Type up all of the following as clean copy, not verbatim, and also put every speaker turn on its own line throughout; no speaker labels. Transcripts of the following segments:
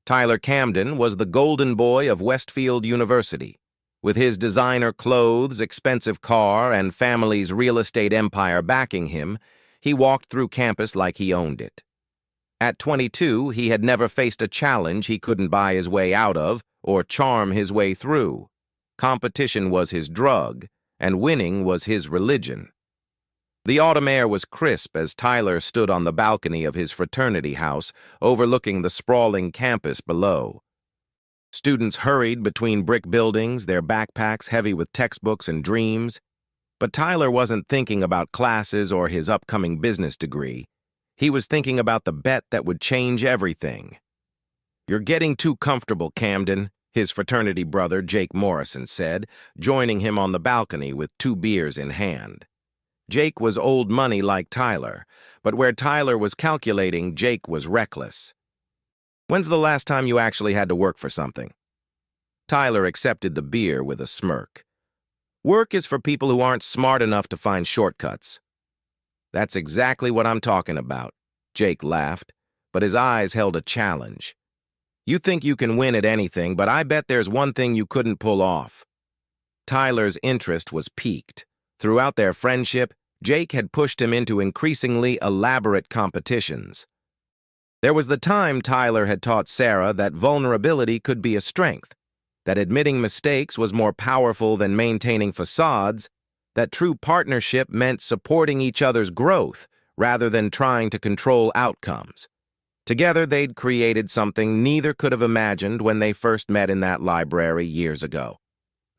Tyler Camden was the golden boy of Westfield University. With his designer clothes, expensive car, and family's real estate empire backing him, he walked through campus like he owned it. At 22, he had never faced a challenge he couldn't buy his way out of or charm his way through. Competition was his drug, and winning was his religion. The autumn air was crisp as Tyler stood on the balcony of his fraternity house, overlooking the sprawling campus below. Students hurried between brick buildings, their backpacks heavy with textbooks and dreams. But Tyler wasn't thinking about classes or his upcoming business degree. He was thinking about the bet that would change everything. "You're getting too comfortable, Camden," his fraternity brother Jake Morrison said, joining him on the balcony with 2 beers in hand. Jake was old money like Tyler, but where Tyler was calculating, Jake was reckless. "When's the last time you actually had to work for something?" Tyler accepted the beer with a smirk. "Work is for people who aren't smart enough to find shortcuts." "That's exactly what I'm talking about," Jake laughed, but his eyes held a challenge. "You think you can win at anything, but I bet there's one thing you couldn't pull off." Tyler's interest was piqued. Throughout their friendship, Jake had pushed him into increasingly elaborate competitions. There was the time Tyler had taught Sarah that vulnerability could be a strength, that admitting mistakes was more powerful than maintaining facades, that true partnership meant supporting each other's growth rather than trying to control outcomes. Together, they'd created something neither could have imagined when they first met in that library years ago.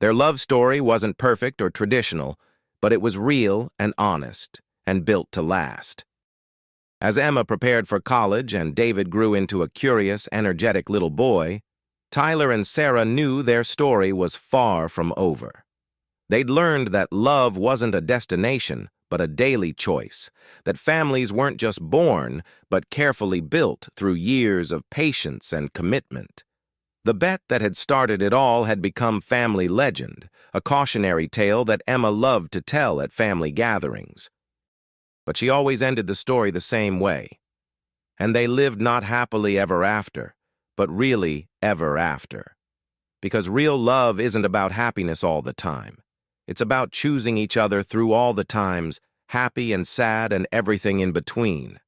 Their love story wasn't perfect or traditional, but it was real and honest, and built to last. As Emma prepared for college and David grew into a curious, energetic little boy, Tyler and Sarah knew their story was far from over. They'd learned that love wasn't a destination, but a daily choice, that families weren't just born, but carefully built through years of patience and commitment. The bet that had started it all had become family legend, a cautionary tale that Emma loved to tell at family gatherings. But she always ended the story the same way. "And they lived not happily ever after, but really ever after." Because real love isn't about happiness all the time. It's about choosing each other through all the times, happy and sad and everything in between.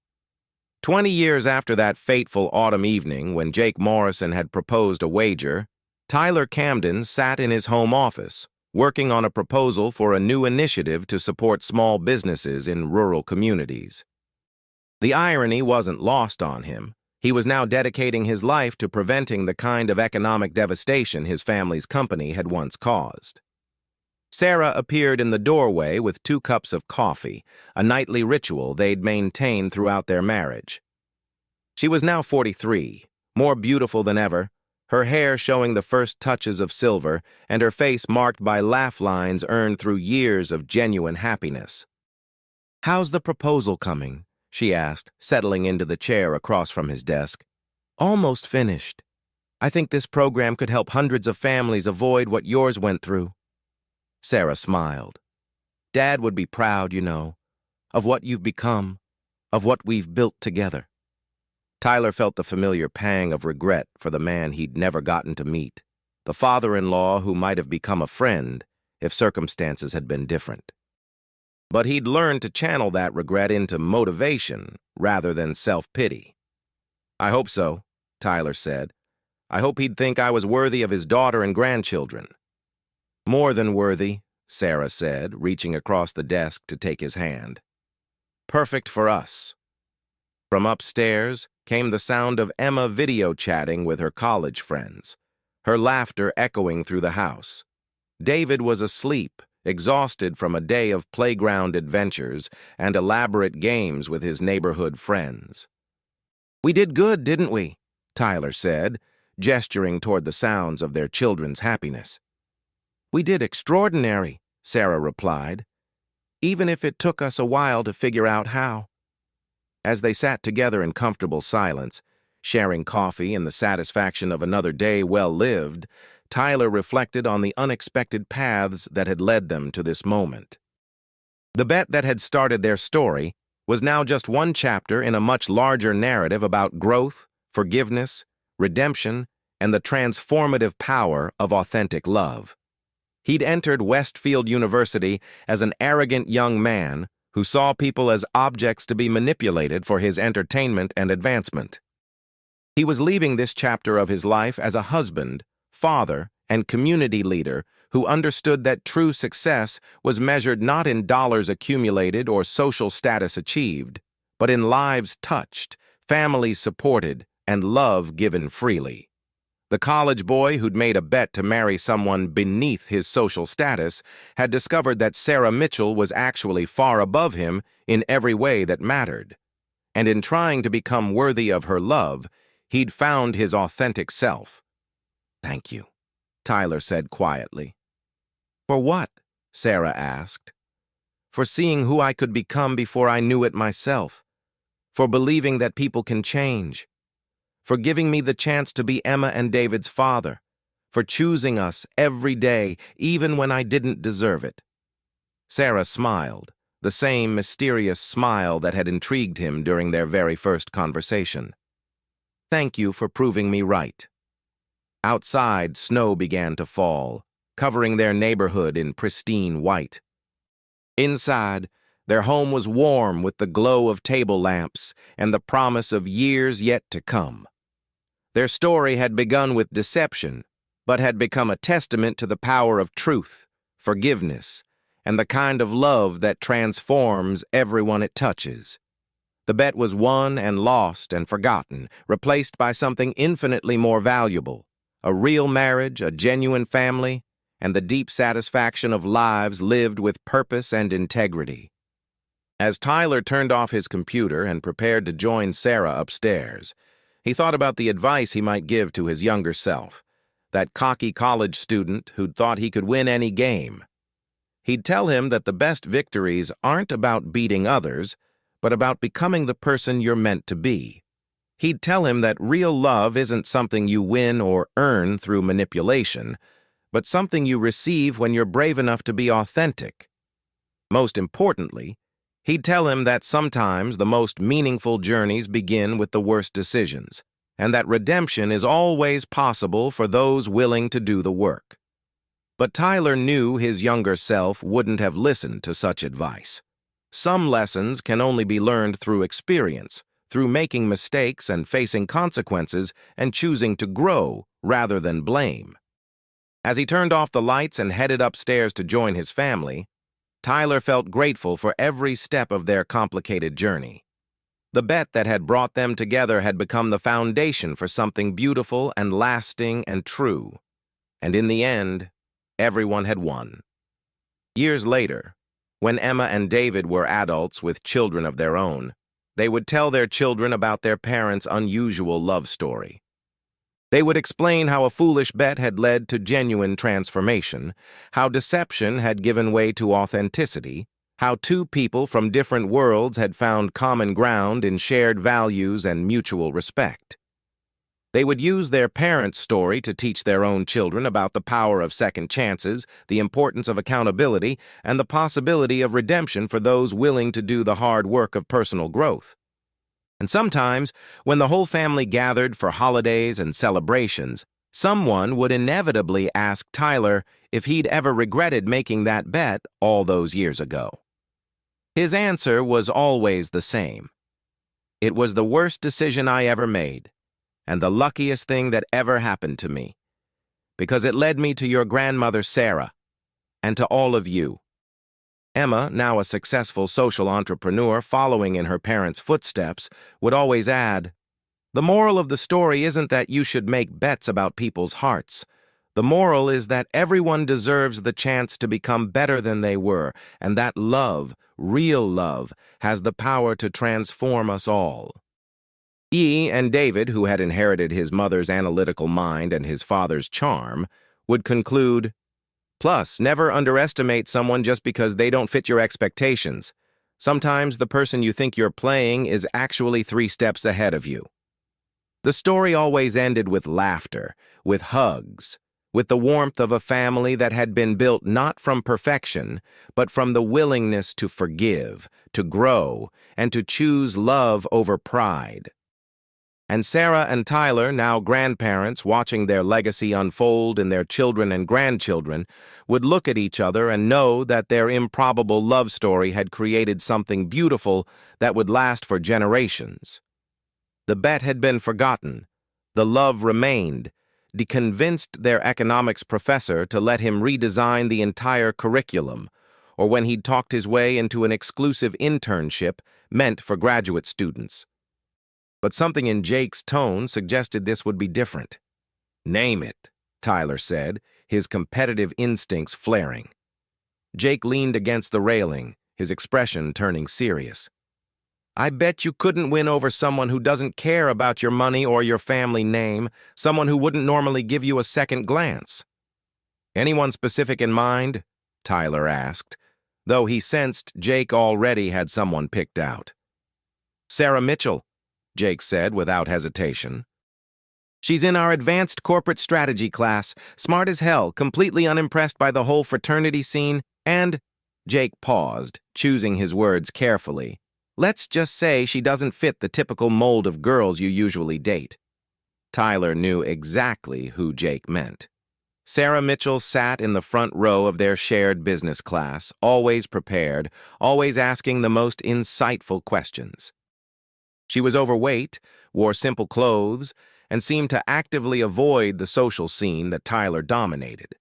20 years after that fateful autumn evening when Jake Morrison had proposed a wager, Tyler Camden sat in his home office, working on a proposal for a new initiative to support small businesses in rural communities. The irony wasn't lost on him. He was now dedicating his life to preventing the kind of economic devastation his family's company had once caused. Sarah appeared in the doorway with 2 cups of coffee, a nightly ritual they'd maintained throughout their marriage. She was now 43, more beautiful than ever, her hair showing the first touches of silver and her face marked by laugh lines earned through years of genuine happiness. "How's the proposal coming?" she asked, settling into the chair across from his desk. "Almost finished. I think this program could help hundreds of families avoid what yours went through." Sarah smiled. "Dad would be proud, you know, of what you've become, of what we've built together." Tyler felt the familiar pang of regret for the man he'd never gotten to meet, the father-in-law who might have become a friend if circumstances had been different. But he'd learned to channel that regret into motivation rather than self-pity. "I hope so," Tyler said. "I hope he'd think I was worthy of his daughter and grandchildren." "More than worthy," Sarah said, reaching across the desk to take his hand. "Perfect for us." From upstairs came the sound of Emma video chatting with her college friends, her laughter echoing through the house. David was asleep, exhausted from a day of playground adventures and elaborate games with his neighborhood friends. "We did good, didn't we?" Tyler said, gesturing toward the sounds of their children's happiness. "We did extraordinary," Sarah replied, "even if it took us a while to figure out how." As they sat together in comfortable silence, sharing coffee and the satisfaction of another day well lived, Tyler reflected on the unexpected paths that had led them to this moment. The bet that had started their story was now just one chapter in a much larger narrative about growth, forgiveness, redemption, and the transformative power of authentic love. He'd entered Westfield University as an arrogant young man who saw people as objects to be manipulated for his entertainment and advancement. He was leaving this chapter of his life as a husband, father, and community leader who understood that true success was measured not in dollars accumulated or social status achieved, but in lives touched, families supported, and love given freely. The college boy who'd made a bet to marry someone beneath his social status had discovered that Sarah Mitchell was actually far above him in every way that mattered. And in trying to become worthy of her love, he'd found his authentic self. "Thank you," Tyler said quietly. "For what?" Sarah asked. "For seeing who I could become before I knew it myself. For believing that people can change. For giving me the chance to be Emma and David's father. For choosing us every day, even when I didn't deserve it." Sarah smiled, the same mysterious smile that had intrigued him during their very first conversation. "Thank you for proving me right." Outside, snow began to fall, covering their neighborhood in pristine white. Inside, their home was warm with the glow of table lamps and the promise of years yet to come. Their story had begun with deception, but had become a testament to the power of truth, forgiveness, and the kind of love that transforms everyone it touches. The bet was won and lost and forgotten, replaced by something infinitely more valuable, a real marriage, a genuine family, and the deep satisfaction of lives lived with purpose and integrity. As Tyler turned off his computer and prepared to join Sarah upstairs, he thought about the advice he might give to his younger self, that cocky college student who'd thought he could win any game. He'd tell him that the best victories aren't about beating others, but about becoming the person you're meant to be. He'd tell him that real love isn't something you win or earn through manipulation, but something you receive when you're brave enough to be authentic. Most importantly, he'd tell him that sometimes the most meaningful journeys begin with the worst decisions, and that redemption is always possible for those willing to do the work. But Tyler knew his younger self wouldn't have listened to such advice. Some lessons can only be learned through experience, through making mistakes and facing consequences and choosing to grow rather than blame. As he turned off the lights and headed upstairs to join his family, Tyler felt grateful for every step of their complicated journey. The bet that had brought them together had become the foundation for something beautiful and lasting and true. And in the end, everyone had won. Years later, when Emma and David were adults with children of their own, they would tell their children about their parents' unusual love story. They would explain how a foolish bet had led to genuine transformation, how deception had given way to authenticity, how two people from different worlds had found common ground in shared values and mutual respect. They would use their parents' story to teach their own children about the power of second chances, the importance of accountability, and the possibility of redemption for those willing to do the hard work of personal growth. And sometimes, when the whole family gathered for holidays and celebrations, someone would inevitably ask Tyler if he'd ever regretted making that bet all those years ago. His answer was always the same. "It was the worst decision I ever made, and the luckiest thing that ever happened to me, because it led me to your grandmother Sarah, and to all of you." Emma, now a successful social entrepreneur following in her parents' footsteps, would always add, "The moral of the story isn't that you should make bets about people's hearts. The moral is that everyone deserves the chance to become better than they were, and that love, real love, has the power to transform us all." And David, who had inherited his mother's analytical mind and his father's charm, would conclude, "Plus, never underestimate someone just because they don't fit your expectations. Sometimes the person you think you're playing is actually 3 steps ahead of you." The story always ended with laughter, with hugs, with the warmth of a family that had been built not from perfection, but from the willingness to forgive, to grow, and to choose love over pride. And Sarah and Tyler, now grandparents watching their legacy unfold in their children and grandchildren, would look at each other and know that their improbable love story had created something beautiful that would last for generations. The bet had been forgotten. The love remained. They convinced their economics professor to let him redesign the entire curriculum, or when he'd talked his way into an exclusive internship meant for graduate students. But something in Jake's tone suggested this would be different. "Name it," Tyler said, his competitive instincts flaring. Jake leaned against the railing, his expression turning serious. "I bet you couldn't win over someone who doesn't care about your money or your family name, someone who wouldn't normally give you a second glance." "Anyone specific in mind?" Tyler asked, though he sensed Jake already had someone picked out. "Sarah Mitchell," Jake said without hesitation. "She's in our advanced corporate strategy class, smart as hell, completely unimpressed by the whole fraternity scene, and—" Jake paused, choosing his words carefully. "Let's just say she doesn't fit the typical mold of girls you usually date." Tyler knew exactly who Jake meant. Sarah Mitchell sat in the front row of their shared business class, always prepared, always asking the most insightful questions. She was overweight, wore simple clothes, and seemed to actively avoid the social scene that Tyler dominated.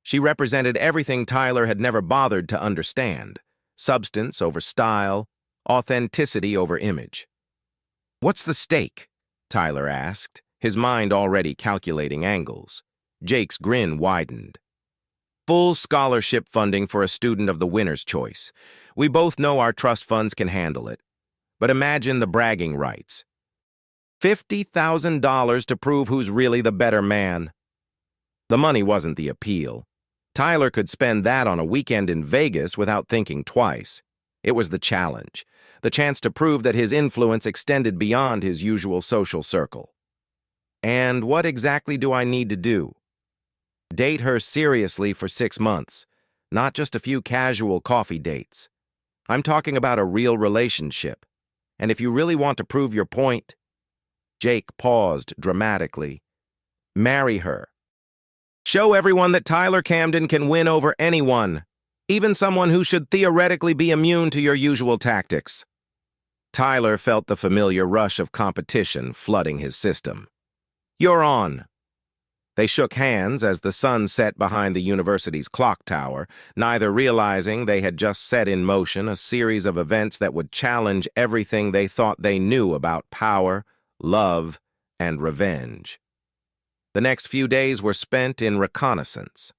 She represented everything Tyler had never bothered to understand: substance over style, authenticity over image. "What's the stake?" Tyler asked, his mind already calculating angles. Jake's grin widened. "Full scholarship funding for a student of the winner's choice. We both know our trust funds can handle it. But imagine the bragging rights. $50,000 to prove who's really the better man." The money wasn't the appeal. Tyler could spend that on a weekend in Vegas without thinking twice. It was the challenge, the chance to prove that his influence extended beyond his usual social circle. "And what exactly do I need to do?" "Date her seriously for 6 months, not just a few casual coffee dates. I'm talking about a real relationship. And if you really want to prove your point—" Jake paused dramatically. "Marry her. Show everyone that Tyler Camden can win over anyone, even someone who should theoretically be immune to your usual tactics." Tyler felt the familiar rush of competition flooding his system. "You're on." They shook hands as the sun set behind the university's clock tower, neither realizing they had just set in motion a series of events that would challenge everything they thought they knew about power, love, and revenge. The next few days were spent in reconnaissance.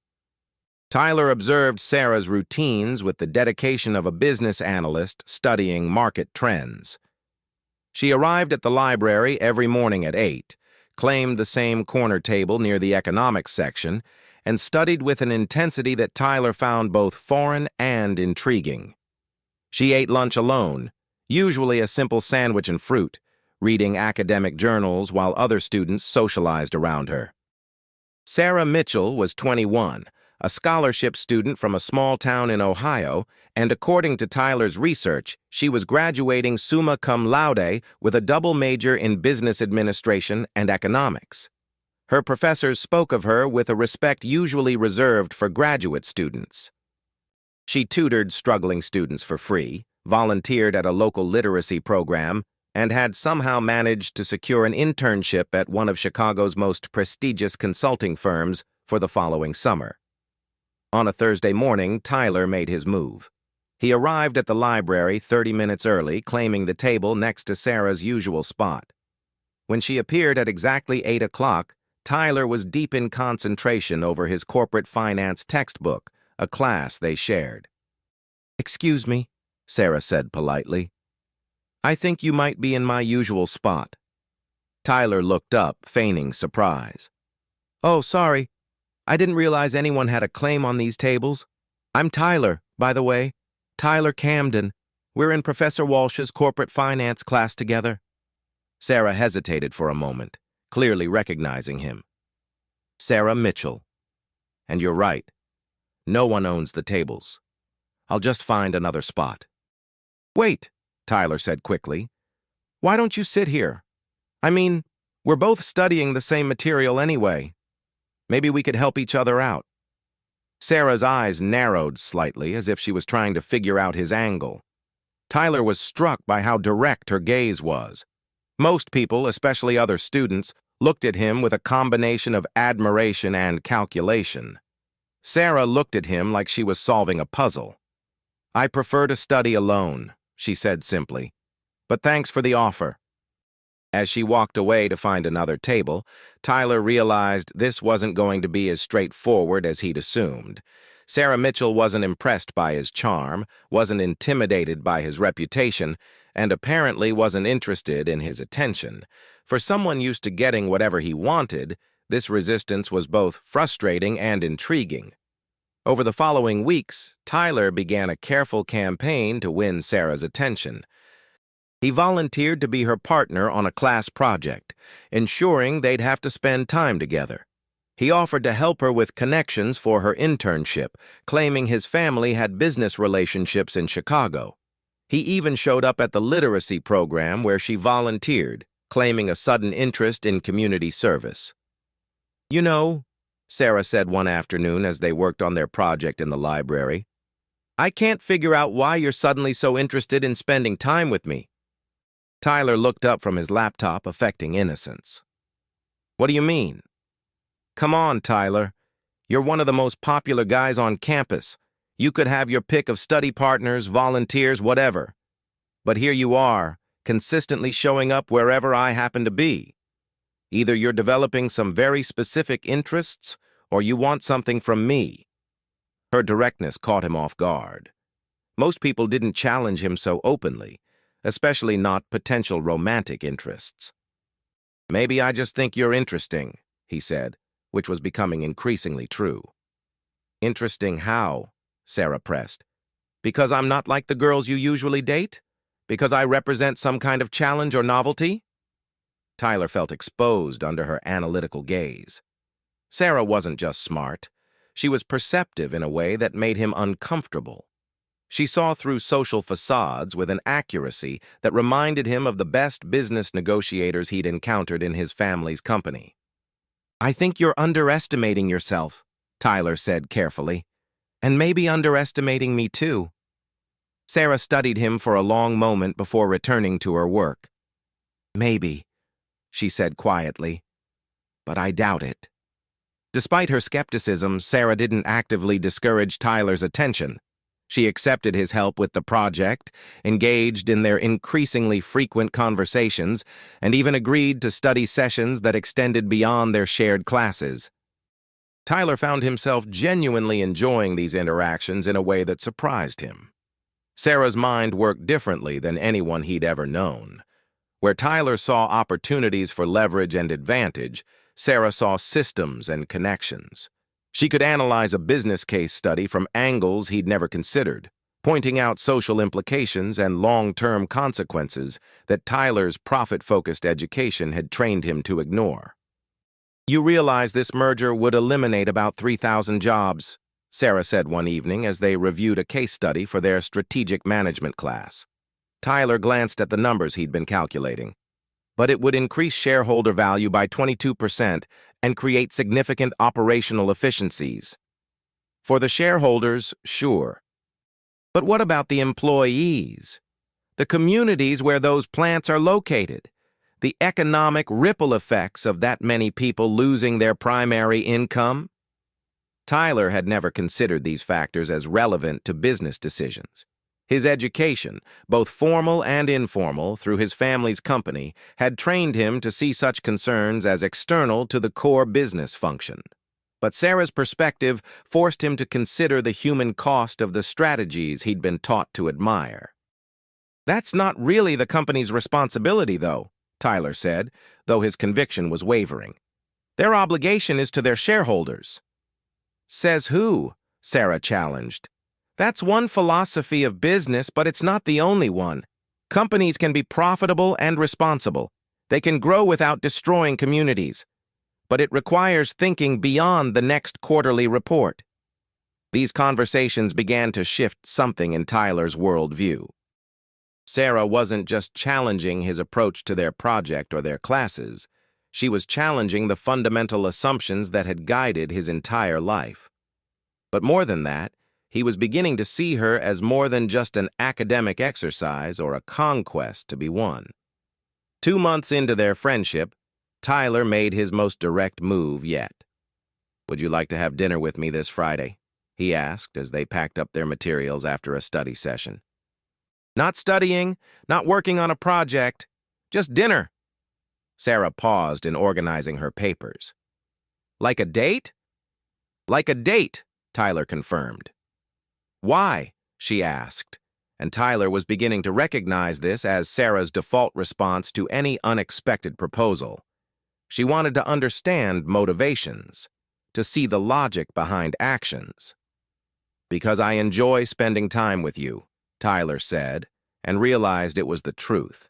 Tyler observed Sarah's routines with the dedication of a business analyst studying market trends. She arrived at the library every morning at 8, claimed the same corner table near the economics section, and studied with an intensity that Tyler found both foreign and intriguing. She ate lunch alone, usually a simple sandwich and fruit, reading academic journals while other students socialized around her. Sarah Mitchell was 21, a scholarship student from a small town in Ohio, and according to Tyler's research, she was graduating summa cum laude with a double major in business administration and economics. Her professors spoke of her with a respect usually reserved for graduate students. She tutored struggling students for free, volunteered at a local literacy program, and had somehow managed to secure an internship at one of Chicago's most prestigious consulting firms for the following summer. On a Thursday morning, Tyler made his move. He arrived at the library 30 minutes early, claiming the table next to Sarah's usual spot. When she appeared at exactly 8 o'clock, Tyler was deep in concentration over his corporate finance textbook, a class they shared. "Excuse me," Sarah said politely. "I think you might be in my usual spot." Tyler looked up, feigning surprise. "Oh, sorry. I didn't realize anyone had a claim on these tables. I'm Tyler, by the way. Tyler Camden. We're in Professor Walsh's corporate finance class together." Sarah hesitated for a moment, clearly recognizing him. "Sarah Mitchell. And you're right. No one owns the tables. I'll just find another spot." "Wait," Tyler said quickly. "Why don't you sit here?" I mean, we're both studying the same material anyway. Maybe we could help each other out. Sarah's eyes narrowed slightly, as if she was trying to figure out his angle. Tyler was struck by how direct her gaze was. Most people, especially other students, looked at him with a combination of admiration and calculation. Sarah looked at him like she was solving a puzzle. "I prefer to study alone," she said simply. "But thanks for the offer." As she walked away to find another table, Tyler realized this wasn't going to be as straightforward as he'd assumed. Sarah Mitchell wasn't impressed by his charm, wasn't intimidated by his reputation, and apparently wasn't interested in his attention. For someone used to getting whatever he wanted, this resistance was both frustrating and intriguing. Over the following weeks, Tyler began a careful campaign to win Sarah's attention. He volunteered to be her partner on a class project, ensuring they'd have to spend time together. He offered to help her with connections for her internship, claiming his family had business relationships in Chicago. He even showed up at the literacy program where she volunteered, claiming a sudden interest in community service. "You know," Sarah said one afternoon as they worked on their project in the library, "I can't figure out why you're suddenly so interested in spending time with me." Tyler looked up from his laptop, affecting innocence. "What do you mean?" "Come on, Tyler. You're one of the most popular guys on campus. You could have your pick of study partners, volunteers, whatever. But here you are, consistently showing up wherever I happen to be. Either you're developing some very specific interests, or you want something from me." Her directness caught him off guard. Most people didn't challenge him so openly, especially not potential romantic interests. "Maybe I just think you're interesting," he said, which was becoming increasingly true. "Interesting how?" Sarah pressed. "Because I'm not like the girls you usually date? Because I represent some kind of challenge or novelty?" Tyler felt exposed under her analytical gaze. Sarah wasn't just smart. She was perceptive in a way that made him uncomfortable. She saw through social facades with an accuracy that reminded him of the best business negotiators he'd encountered in his family's company. "I think you're underestimating yourself," Tyler said carefully. "And maybe underestimating me too." Sarah studied him for a long moment before returning to her work. "Maybe," she said quietly, "but I doubt it." Despite her skepticism, Sarah didn't actively discourage Tyler's attention. She accepted his help with the project, engaged in their increasingly frequent conversations, and even agreed to study sessions that extended beyond their shared classes. Tyler found himself genuinely enjoying these interactions in a way that surprised him. Sarah's mind worked differently than anyone he'd ever known. Where Tyler saw opportunities for leverage and advantage, Sarah saw systems and connections. She could analyze a business case study from angles he'd never considered, pointing out social implications and long-term consequences that Tyler's profit-focused education had trained him to ignore. "You realize this merger would eliminate about 3,000 jobs," Sarah said one evening as they reviewed a case study for their strategic management class. Tyler glanced at the numbers he'd been calculating. "But it would increase shareholder value by 22% and create significant operational efficiencies." "For the shareholders, sure. But what about the employees? The communities where those plants are located? The economic ripple effects of that many people losing their primary income?" Tyler had never considered these factors as relevant to business decisions. His education, both formal and informal, through his family's company, had trained him to see such concerns as external to the core business function. But Sarah's perspective forced him to consider the human cost of the strategies he'd been taught to admire. "That's not really the company's responsibility, though," Tyler said, though his conviction was wavering. "Their obligation is to their shareholders." "Says who?" Sarah challenged. "That's one philosophy of business, but it's not the only one. Companies can be profitable and responsible. They can grow without destroying communities. But it requires thinking beyond the next quarterly report." These conversations began to shift something in Tyler's worldview. Sarah wasn't just challenging his approach to their project or their classes. She was challenging the fundamental assumptions that had guided his entire life. But more than that, he was beginning to see her as more than just an academic exercise or a conquest to be won. 2 months into their friendship, Tyler made his most direct move yet. "Would you like to have dinner with me this Friday?" he asked as they packed up their materials after a study session. "Not studying, not working on a project, just dinner." Sarah paused in organizing her papers. "Like a date?" "Like a date," Tyler confirmed. "Why?" she asked, and Tyler was beginning to recognize this as Sarah's default response to any unexpected proposal. She wanted to understand motivations, to see the logic behind actions. "Because I enjoy spending time with you," Tyler said, and realized it was the truth.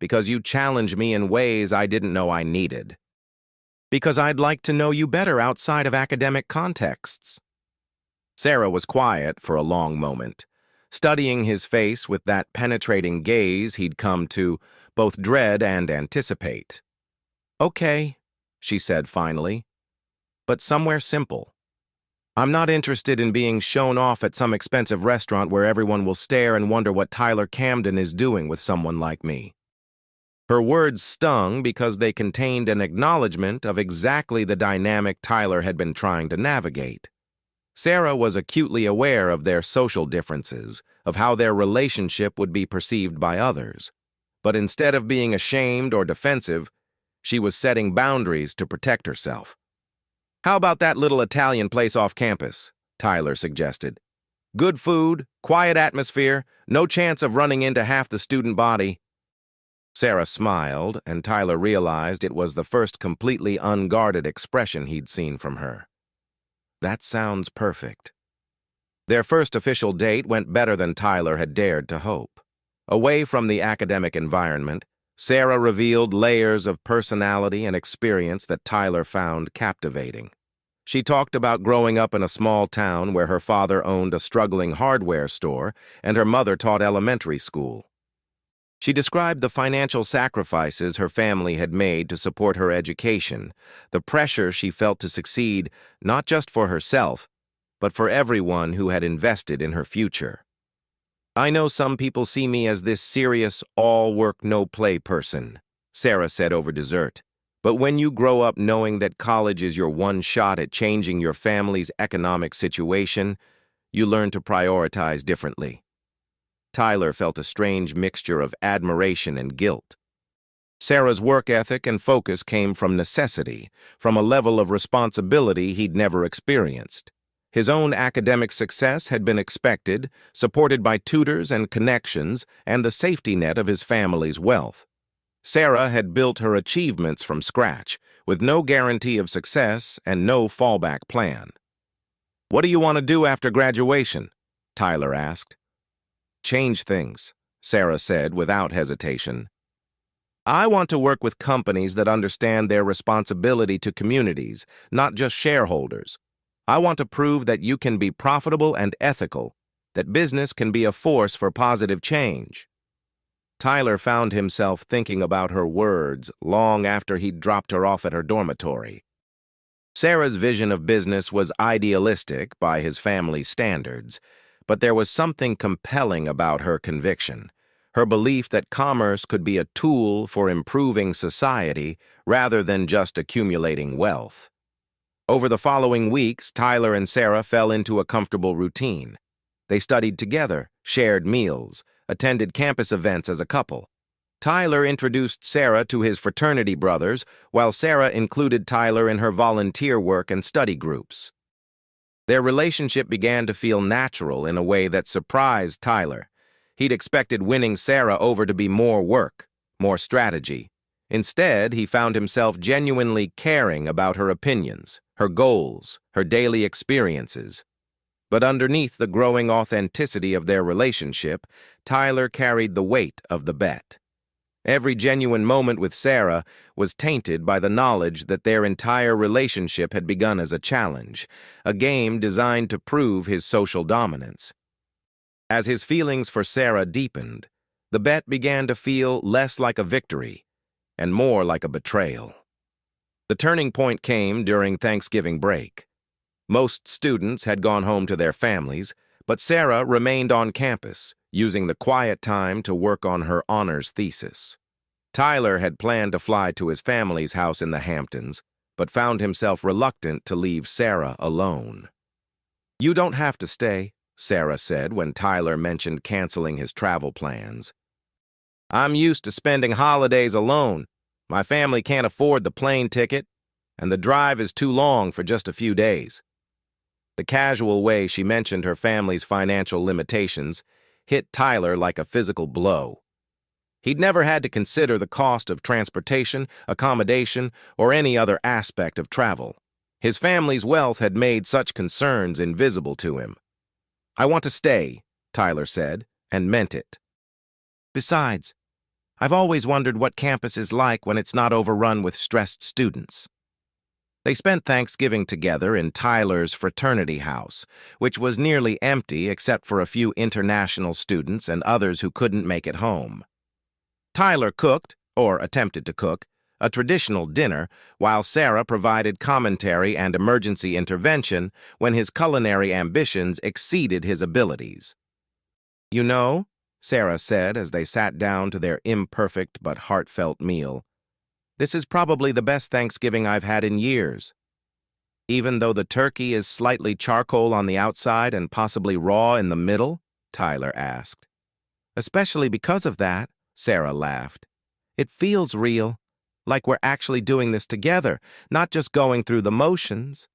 "Because you challenge me in ways I didn't know I needed. Because I'd like to know you better outside of academic contexts." Sarah was quiet for a long moment, studying his face with that penetrating gaze he'd come to both dread and anticipate. "Okay," she said finally, "but somewhere simple. I'm not interested in being shown off at some expensive restaurant where everyone will stare and wonder what Tyler Camden is doing with someone like me." Her words stung because they contained an acknowledgement of exactly the dynamic Tyler had been trying to navigate. Sarah was acutely aware of their social differences, of how their relationship would be perceived by others. But instead of being ashamed or defensive, she was setting boundaries to protect herself. "How about that little Italian place off campus?" Tyler suggested. "Good food, quiet atmosphere, no chance of running into half the student body." Sarah smiled, and Tyler realized it was the first completely unguarded expression he'd seen from her. "That sounds perfect." Their first official date went better than Tyler had dared to hope. Away from the academic environment, Sarah revealed layers of personality and experience that Tyler found captivating. She talked about growing up in a small town where her father owned a struggling hardware store and her mother taught elementary school. She described the financial sacrifices her family had made to support her education, the pressure she felt to succeed not just for herself, but for everyone who had invested in her future. "I know some people see me as this serious, all-work, no-play person," Sarah said over dessert. "But when you grow up knowing that college is your one shot at changing your family's economic situation, you learn to prioritize differently." Tyler felt a strange mixture of admiration and guilt. Sarah's work ethic and focus came from necessity, from a level of responsibility he'd never experienced. His own academic success had been expected, supported by tutors and connections and the safety net of his family's wealth. Sarah had built her achievements from scratch, with no guarantee of success and no fallback plan. "What do you want to do after graduation?" Tyler asked. "Change things," Sarah said without hesitation. "I want to work with companies that understand their responsibility to communities, not just shareholders. I want to prove that you can be profitable and ethical, that business can be a force for positive change." Tyler found himself thinking about her words long after he'd dropped her off at her dormitory. Sarah's vision of business was idealistic by his family's standards, but there was something compelling about her conviction, her belief that commerce could be a tool for improving society rather than just accumulating wealth. Over the following weeks, Tyler and Sarah fell into a comfortable routine. They studied together, shared meals, attended campus events as a couple. Tyler introduced Sarah to his fraternity brothers, while Sarah included Tyler in her volunteer work and study groups. Their relationship began to feel natural in a way that surprised Tyler. He'd expected winning Sarah over to be more work, more strategy. Instead, he found himself genuinely caring about her opinions, her goals, her daily experiences. But underneath the growing authenticity of their relationship, Tyler carried the weight of the bet. Every genuine moment with Sarah was tainted by the knowledge that their entire relationship had begun as a challenge, a game designed to prove his social dominance. As his feelings for Sarah deepened, the bet began to feel less like a victory and more like a betrayal. The turning point came during Thanksgiving break. Most students had gone home to their families, but Sarah remained on campus, using the quiet time to work on her honors thesis. Tyler had planned to fly to his family's house in the Hamptons, but found himself reluctant to leave Sarah alone. "You don't have to stay," Sarah said when Tyler mentioned canceling his travel plans. "I'm used to spending holidays alone. My family can't afford the plane ticket, and the drive is too long for just a few days." The casual way she mentioned her family's financial limitations hit Tyler like a physical blow. He'd never had to consider the cost of transportation, accommodation, or any other aspect of travel. His family's wealth had made such concerns invisible to him. "I want to stay," Tyler said, and meant it. "Besides, I've always wondered what campus is like when it's not overrun with stressed students." They spent Thanksgiving together in Tyler's fraternity house, which was nearly empty except for a few international students and others who couldn't make it home. Tyler cooked, or attempted to cook, a traditional dinner, while Sarah provided commentary and emergency intervention when his culinary ambitions exceeded his abilities. "You know," Sarah said as they sat down to their imperfect but heartfelt meal, "this is probably the best Thanksgiving I've had in years." "Even though the turkey is slightly charcoal on the outside and possibly raw in the middle?" Tyler asked. "Especially because of that," Sarah laughed. "It feels real, like we're actually doing this together, not just going through the motions."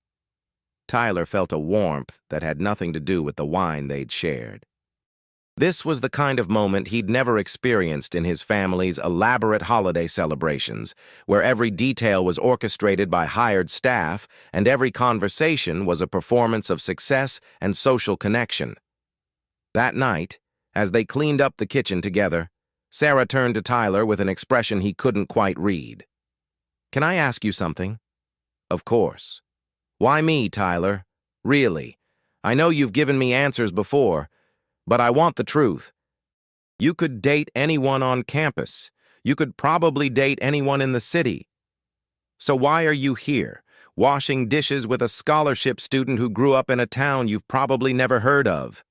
Tyler felt a warmth that had nothing to do with the wine they'd shared. This was the kind of moment he'd never experienced in his family's elaborate holiday celebrations, where every detail was orchestrated by hired staff and every conversation was a performance of success and social connection. That night, as they cleaned up the kitchen together, Sarah turned to Tyler with an expression he couldn't quite read. "Can I ask you something?" "Of course." "Why me, Tyler? Really. I know you've given me answers before, but I want the truth. You could date anyone on campus. You could probably date anyone in the city. So why are you here, washing dishes with a scholarship student who grew up in a town you've probably never heard of?"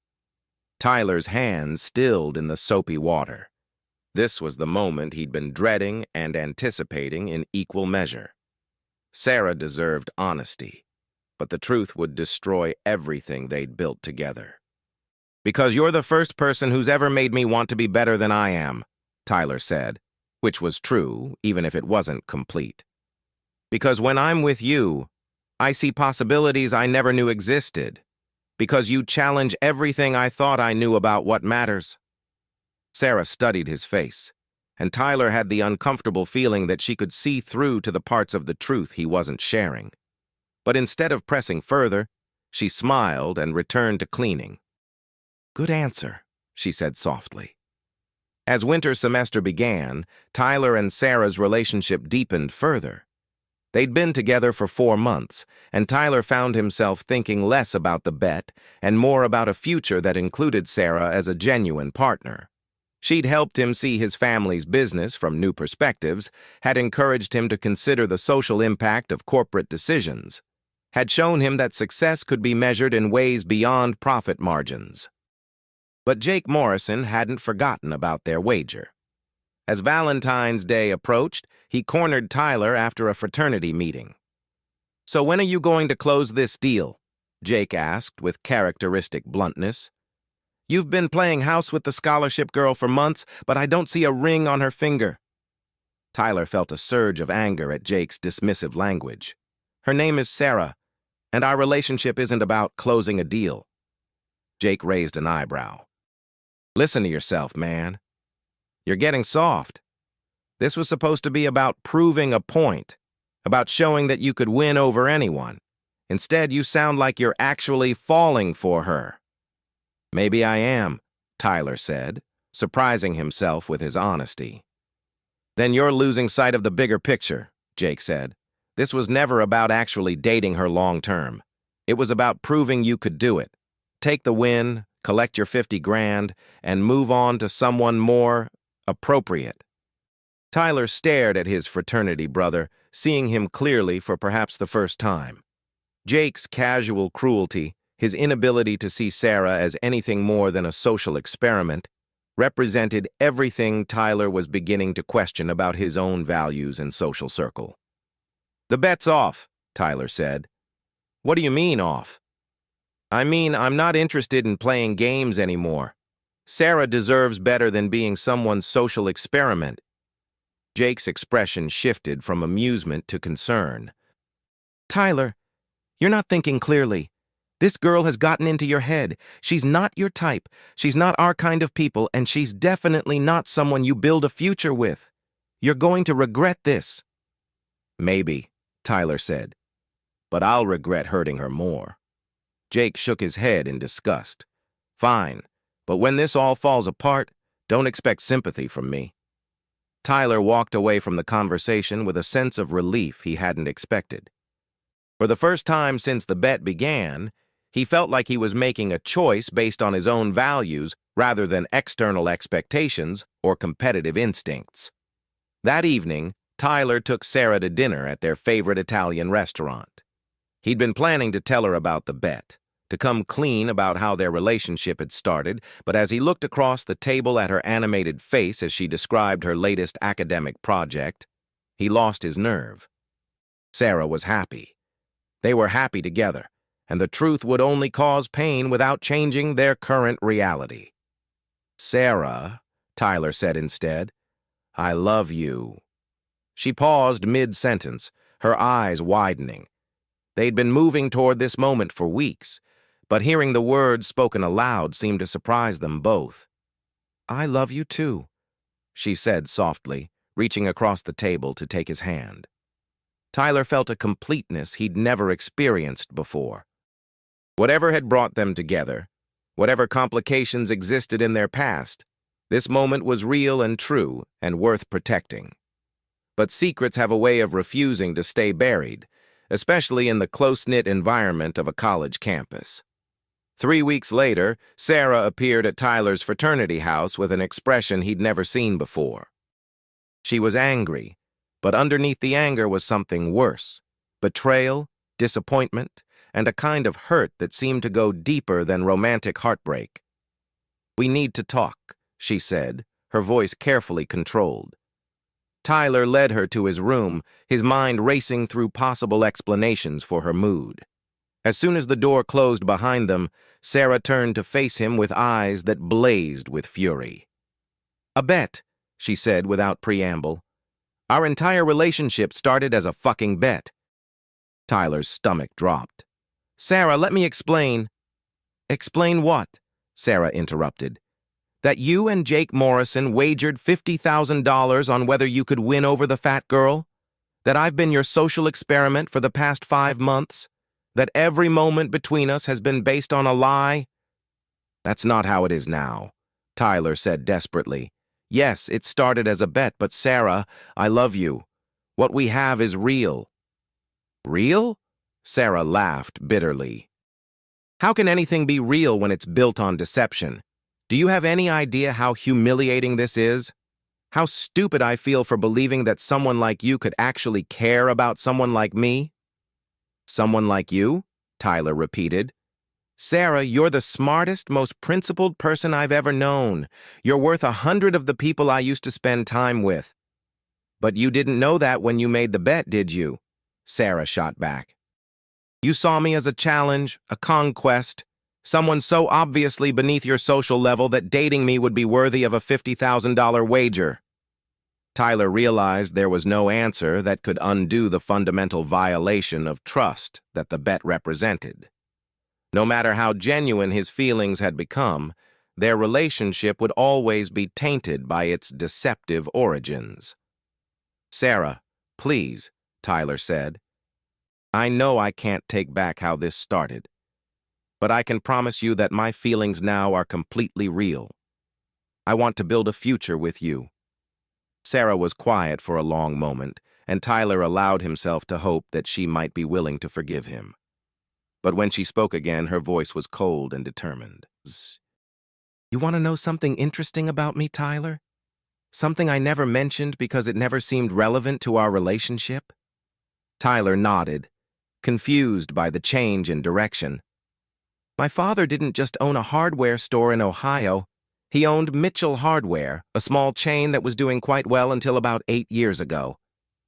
Tyler's hands stilled in the soapy water. This was the moment he'd been dreading and anticipating in equal measure. Sarah deserved honesty, but the truth would destroy everything they'd built together. "Because you're the first person who's ever made me want to be better than I am," Tyler said, which was true, even if it wasn't complete. "Because when I'm with you, I see possibilities I never knew existed. Because you challenge everything I thought I knew about what matters." Sarah studied his face, and Tyler had the uncomfortable feeling that she could see through to the parts of the truth he wasn't sharing. But instead of pressing further, she smiled and returned to cleaning. "Good answer," she said softly. As winter semester began, Tyler and Sarah's relationship deepened further. They'd been together for 4 months, and Tyler found himself thinking less about the bet and more about a future that included Sarah as a genuine partner. She'd helped him see his family's business from new perspectives, had encouraged him to consider the social impact of corporate decisions, had shown him that success could be measured in ways beyond profit margins. But Jake Morrison hadn't forgotten about their wager. As Valentine's Day approached, he cornered Tyler after a fraternity meeting. "So when are you going to close this deal?" Jake asked with characteristic bluntness. "You've been playing house with the scholarship girl for months, but I don't see a ring on her finger." Tyler felt a surge of anger at Jake's dismissive language. "Her name is Sarah, and our relationship isn't about closing a deal." Jake raised an eyebrow. "Listen to yourself, man. You're getting soft. This was supposed to be about proving a point, about showing that you could win over anyone. Instead, you sound like you're actually falling for her." "Maybe I am," Tyler said, surprising himself with his honesty. "Then you're losing sight of the bigger picture," Jake said. "This was never about actually dating her long term. It was about proving you could do it. Take the win, collect your 50 grand, and move on to someone more appropriate. Tyler stared at his fraternity brother, seeing him clearly for perhaps the first time. Jake's casual cruelty, his inability to see Sarah as anything more than a social experiment, represented everything Tyler was beginning to question about his own values and social circle. "The bet's off," Tyler said. "What do you mean, off?" "I mean, I'm not interested in playing games anymore. Sarah deserves better than being someone's social experiment." Jake's expression shifted from amusement to concern. "Tyler, you're not thinking clearly. This girl has gotten into your head. She's not your type. She's not our kind of people, and she's definitely not someone you build a future with. You're going to regret this." "Maybe," Tyler said, "but I'll regret hurting her more." Jake shook his head in disgust. "Fine, but when this all falls apart, don't expect sympathy from me." Tyler walked away from the conversation with a sense of relief he hadn't expected. For the first time since the bet began, he felt like he was making a choice based on his own values rather than external expectations or competitive instincts. That evening, Tyler took Sarah to dinner at their favorite Italian restaurant. He'd been planning to tell her about the bet, to come clean about how their relationship had started, but as he looked across the table at her animated face as she described her latest academic project, he lost his nerve. Sarah was happy. They were happy together, and the truth would only cause pain without changing their current reality. "Sarah," Tyler said instead, "I love you." She paused mid-sentence, her eyes widening. They'd been moving toward this moment for weeks, but hearing the words spoken aloud seemed to surprise them both. "I love you too," she said softly, reaching across the table to take his hand. Tyler felt a completeness he'd never experienced before. Whatever had brought them together, whatever complications existed in their past, this moment was real and true and worth protecting. But secrets have a way of refusing to stay buried, especially in the close-knit environment of a college campus. 3 weeks later, Sarah appeared at Tyler's fraternity house with an expression he'd never seen before. She was angry, but underneath the anger was something worse: betrayal, disappointment, and a kind of hurt that seemed to go deeper than romantic heartbreak. "We need to talk," she said, her voice carefully controlled. Tyler led her to his room, his mind racing through possible explanations for her mood. As soon as the door closed behind them, Sarah turned to face him with eyes that blazed with fury. "A bet," she said without preamble. "Our entire relationship started as a fucking bet." Tyler's stomach dropped. "Sarah, let me explain." "Explain what?" Sarah interrupted. "That you and Jake Morrison wagered $50,000 on whether you could win over the fat girl? That I've been your social experiment for the past 5 months? That every moment between us has been based on a lie?" "That's not how it is now," Tyler said desperately. "Yes, it started as a bet, but Sarah, I love you. What we have is real." "Real?" Sarah laughed bitterly. "How can anything be real when it's built on deception? Do you have any idea how humiliating this is? How stupid I feel for believing that someone like you could actually care about someone like me?" "Someone like you?" Tyler repeated. "Sarah, you're the smartest, most principled person I've ever known. You're worth 100 of the people I used to spend time with." "But you didn't know that when you made the bet, did you?" Sarah shot back. "You saw me as a challenge, a conquest, someone so obviously beneath your social level that dating me would be worthy of a $50,000 wager." Tyler realized there was no answer that could undo the fundamental violation of trust that the bet represented. No matter how genuine his feelings had become, their relationship would always be tainted by its deceptive origins. "Sarah, please," Tyler said. "I know I can't take back how this started, but I can promise you that my feelings now are completely real. I want to build a future with you." Sarah was quiet for a long moment, and Tyler allowed himself to hope that she might be willing to forgive him. But when she spoke again, her voice was cold and determined. "You want to know something interesting about me, Tyler?" Something I never mentioned because it never seemed relevant to our relationship? Tyler nodded, confused by the change in direction. My father didn't just own a hardware store in Ohio. He owned Mitchell Hardware, a small chain that was doing quite well until about 8 years ago.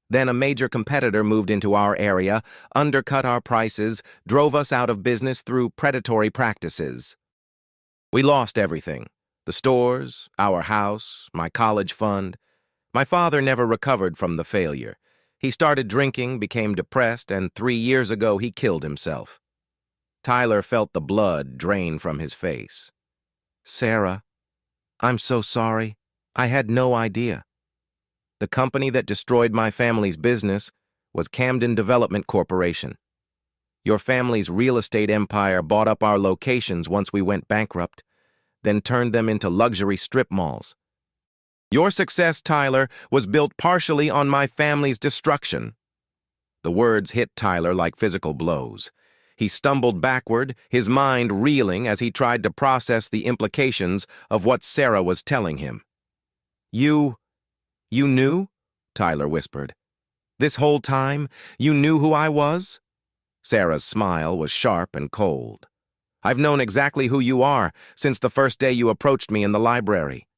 Then a major competitor moved into our area, undercut our prices, drove us out of business through predatory practices. We lost everything. The stores, our house, my college fund. My father never recovered from the failure. He started drinking, became depressed, and 3 years ago he killed himself. Tyler felt the blood drain from his face. Sarah, I'm so sorry. I had no idea. The company that destroyed my family's business was Camden Development Corporation. Your family's real estate empire bought up our locations once we went bankrupt, then turned them into luxury strip malls. Your success, Tyler, was built partially on my family's destruction. The words hit Tyler like physical blows. He stumbled backward, his mind reeling as he tried to process the implications of what Sarah was telling him. You knew? Tyler whispered. This whole time, you knew who I was? Sarah's smile was sharp and cold. I've known exactly who you are since the first day you approached me in the library.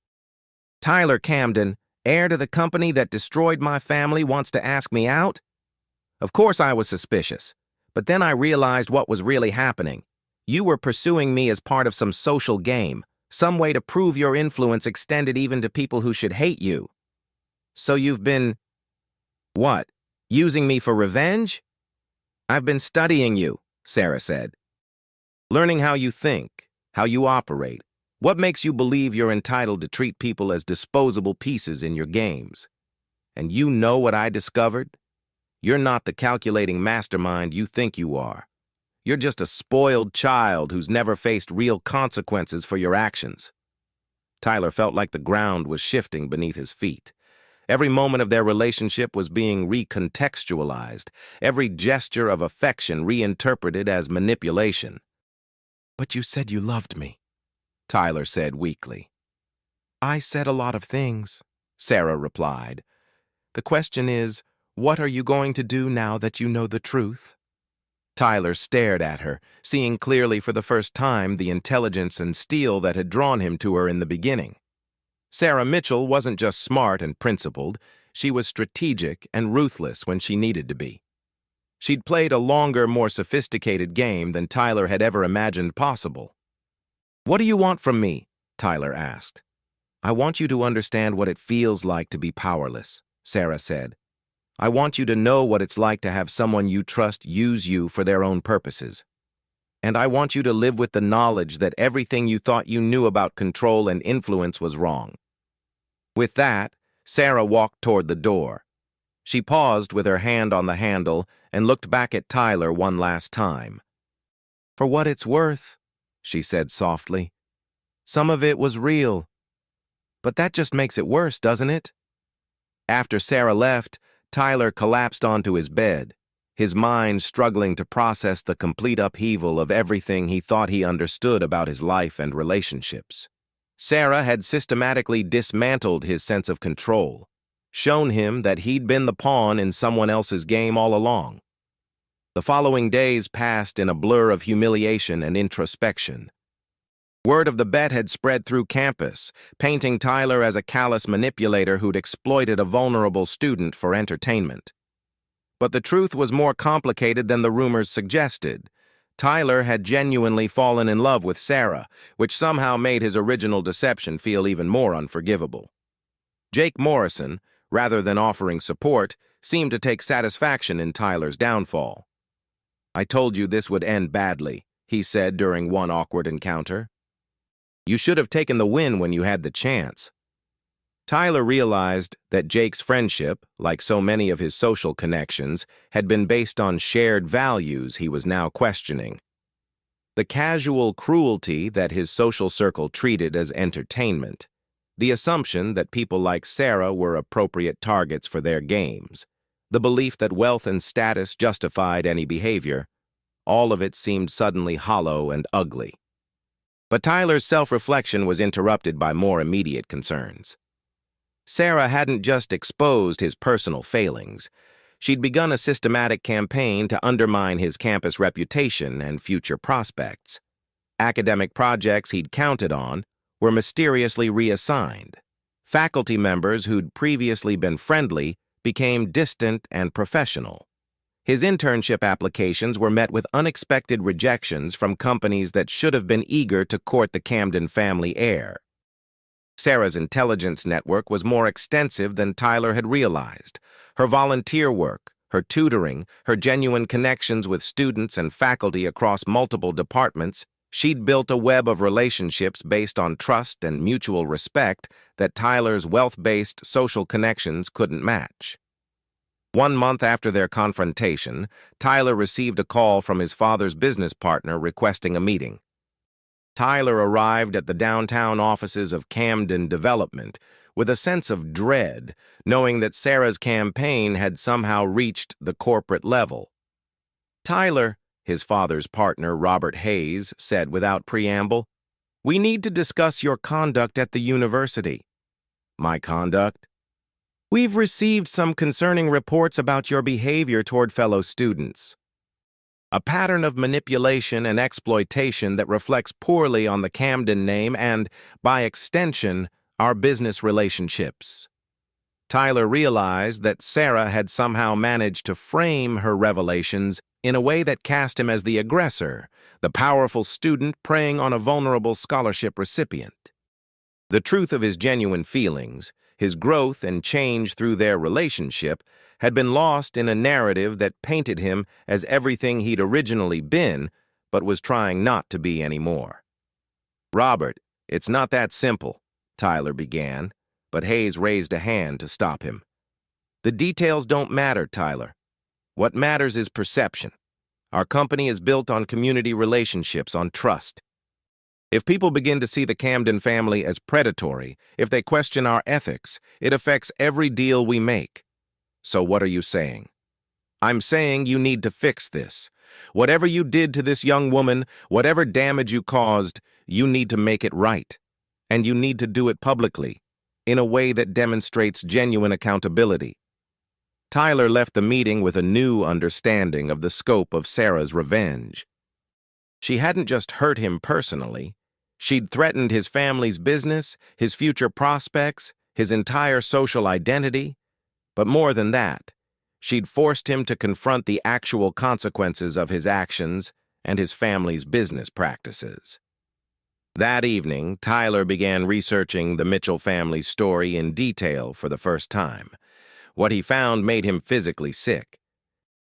Tyler Camden, heir to the company that destroyed my family, wants to ask me out? Of course I was suspicious, but then I realized what was really happening. You were pursuing me as part of some social game, some way to prove your influence extended even to people who should hate you. So you've been, what, using me for revenge? I've been studying you, Sarah said. Learning how you think, how you operate, what makes you believe you're entitled to treat people as disposable pieces in your games. And you know what I discovered? You're not the calculating mastermind you think you are. You're just a spoiled child who's never faced real consequences for your actions. Tyler felt like the ground was shifting beneath his feet. Every moment of their relationship was being recontextualized, every gesture of affection reinterpreted as manipulation. But you said you loved me, Tyler said weakly. I said a lot of things, Sarah replied. The question is, what are you going to do now that you know the truth? Tyler stared at her, seeing clearly for the first time the intelligence and steel that had drawn him to her in the beginning. Sarah Mitchell wasn't just smart and principled, she was strategic and ruthless when she needed to be. She'd played a longer, more sophisticated game than Tyler had ever imagined possible. What do you want from me? Tyler asked. I want you to understand what it feels like to be powerless, Sarah said. I want you to know what it's like to have someone you trust use you for their own purposes. And I want you to live with the knowledge that everything you thought you knew about control and influence was wrong. With that, Sarah walked toward the door. She paused with her hand on the handle and looked back at Tyler one last time. For what it's worth, she said softly, some of it was real. But that just makes it worse, doesn't it? After Sarah left, Tyler collapsed onto his bed, his mind struggling to process the complete upheaval of everything he thought he understood about his life and relationships. Sarah had systematically dismantled his sense of control, shown him that he'd been the pawn in someone else's game all along. The following days passed in a blur of humiliation and introspection. Word of the bet had spread through campus, painting Tyler as a callous manipulator who'd exploited a vulnerable student for entertainment. But the truth was more complicated than the rumors suggested. Tyler had genuinely fallen in love with Sarah, which somehow made his original deception feel even more unforgivable. Jake Morrison, rather than offering support, seemed to take satisfaction in Tyler's downfall. I told you this would end badly, he said during one awkward encounter. You should have taken the win when you had the chance. Tyler realized that Jake's friendship, like so many of his social connections, had been based on shared values he was now questioning. The casual cruelty that his social circle treated as entertainment, the assumption that people like Sarah were appropriate targets for their games, the belief that wealth and status justified any behavior, all of it seemed suddenly hollow and ugly. But Tyler's self-reflection was interrupted by more immediate concerns. Sarah hadn't just exposed his personal failings. She'd begun a systematic campaign to undermine his campus reputation and future prospects. Academic projects he'd counted on were mysteriously reassigned. Faculty members who'd previously been friendly became distant and professional. His internship applications were met with unexpected rejections from companies that should have been eager to court the Camden family heir. Sarah's intelligence network was more extensive than Tyler had realized. Her volunteer work, her tutoring, her genuine connections with students and faculty across multiple departments, she'd built a web of relationships based on trust and mutual respect that Tyler's wealth-based social connections couldn't match. 1 month after their confrontation, Tyler received a call from his father's business partner requesting a meeting. Tyler arrived at the downtown offices of Camden Development with a sense of dread, knowing that Sarah's campaign had somehow reached the corporate level. "Tyler," his father's partner, Robert Hayes, said without preamble, "we need to discuss your conduct at the university." "My conduct?" "We've received some concerning reports about your behavior toward fellow students. A pattern of manipulation and exploitation that reflects poorly on the Camden name and, by extension, our business relationships." Tyler realized that Sarah had somehow managed to frame her revelations in a way that cast him as the aggressor, the powerful student preying on a vulnerable scholarship recipient. The truth of his genuine feelings, his growth and change through their relationship, had been lost in a narrative that painted him as everything he'd originally been, but was trying not to be anymore. "Robert, it's not that simple," Tyler began, but Hayes raised a hand to stop him. "The details don't matter, Tyler. What matters is perception. Our company is built on community relationships, on trust. If people begin to see the Camden family as predatory, if they question our ethics, it affects every deal we make. So what are you saying?" "I'm saying you need to fix this. Whatever you did to this young woman, whatever damage you caused, you need to make it right. And you need to do it publicly, in a way that demonstrates genuine accountability." Tyler left the meeting with a new understanding of the scope of Sarah's revenge. She hadn't just hurt him personally. She'd threatened his family's business, his future prospects, his entire social identity. But more than that, she'd forced him to confront the actual consequences of his actions and his family's business practices. That evening, Tyler began researching the Mitchell family's story in detail for the first time. What he found made him physically sick.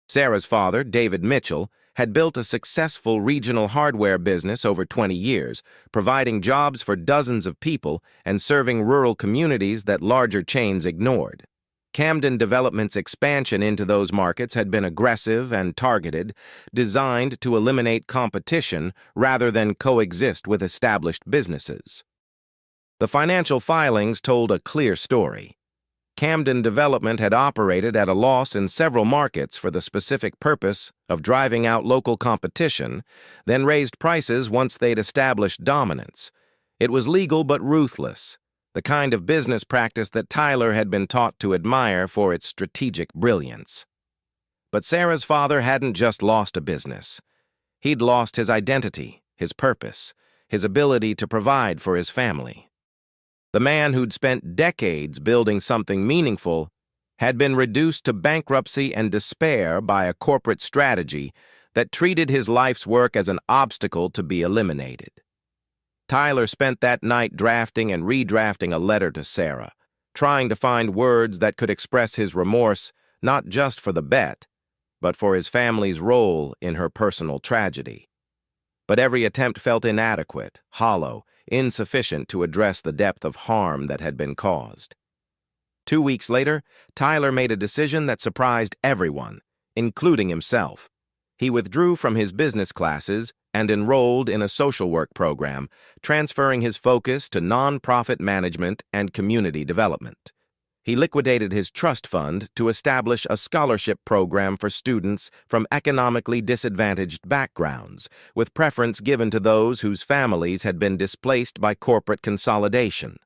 Sarah's father, David Mitchell, had built a successful regional hardware business over 20 years, providing jobs for dozens of people and serving rural communities that larger chains ignored. Camden Development's expansion into those markets had been aggressive and targeted, designed to eliminate competition rather than coexist with established businesses. The financial filings told a clear story. Camden Development had operated at a loss in several markets for the specific purpose of driving out local competition, then raised prices once they'd established dominance. It was legal but ruthless, the kind of business practice that Tyler had been taught to admire for its strategic brilliance. But Sarah's father hadn't just lost a business. He'd lost his identity, his purpose, his ability to provide for his family. The man who'd spent decades building something meaningful had been reduced to bankruptcy and despair by a corporate strategy that treated his life's work as an obstacle to be eliminated. Tyler spent that night drafting and redrafting a letter to Sarah, trying to find words that could express his remorse not just for the bet, but for his family's role in her personal tragedy. But every attempt felt inadequate, hollow, insufficient to address the depth of harm that had been caused. 2 weeks later, Tyler made a decision that surprised everyone, including himself. He withdrew from his business classes and enrolled in a social work program, transferring his focus to nonprofit management and community development. He liquidated his trust fund to establish a scholarship program for students from economically disadvantaged backgrounds, with preference given to those whose families had been displaced by corporate consolidation.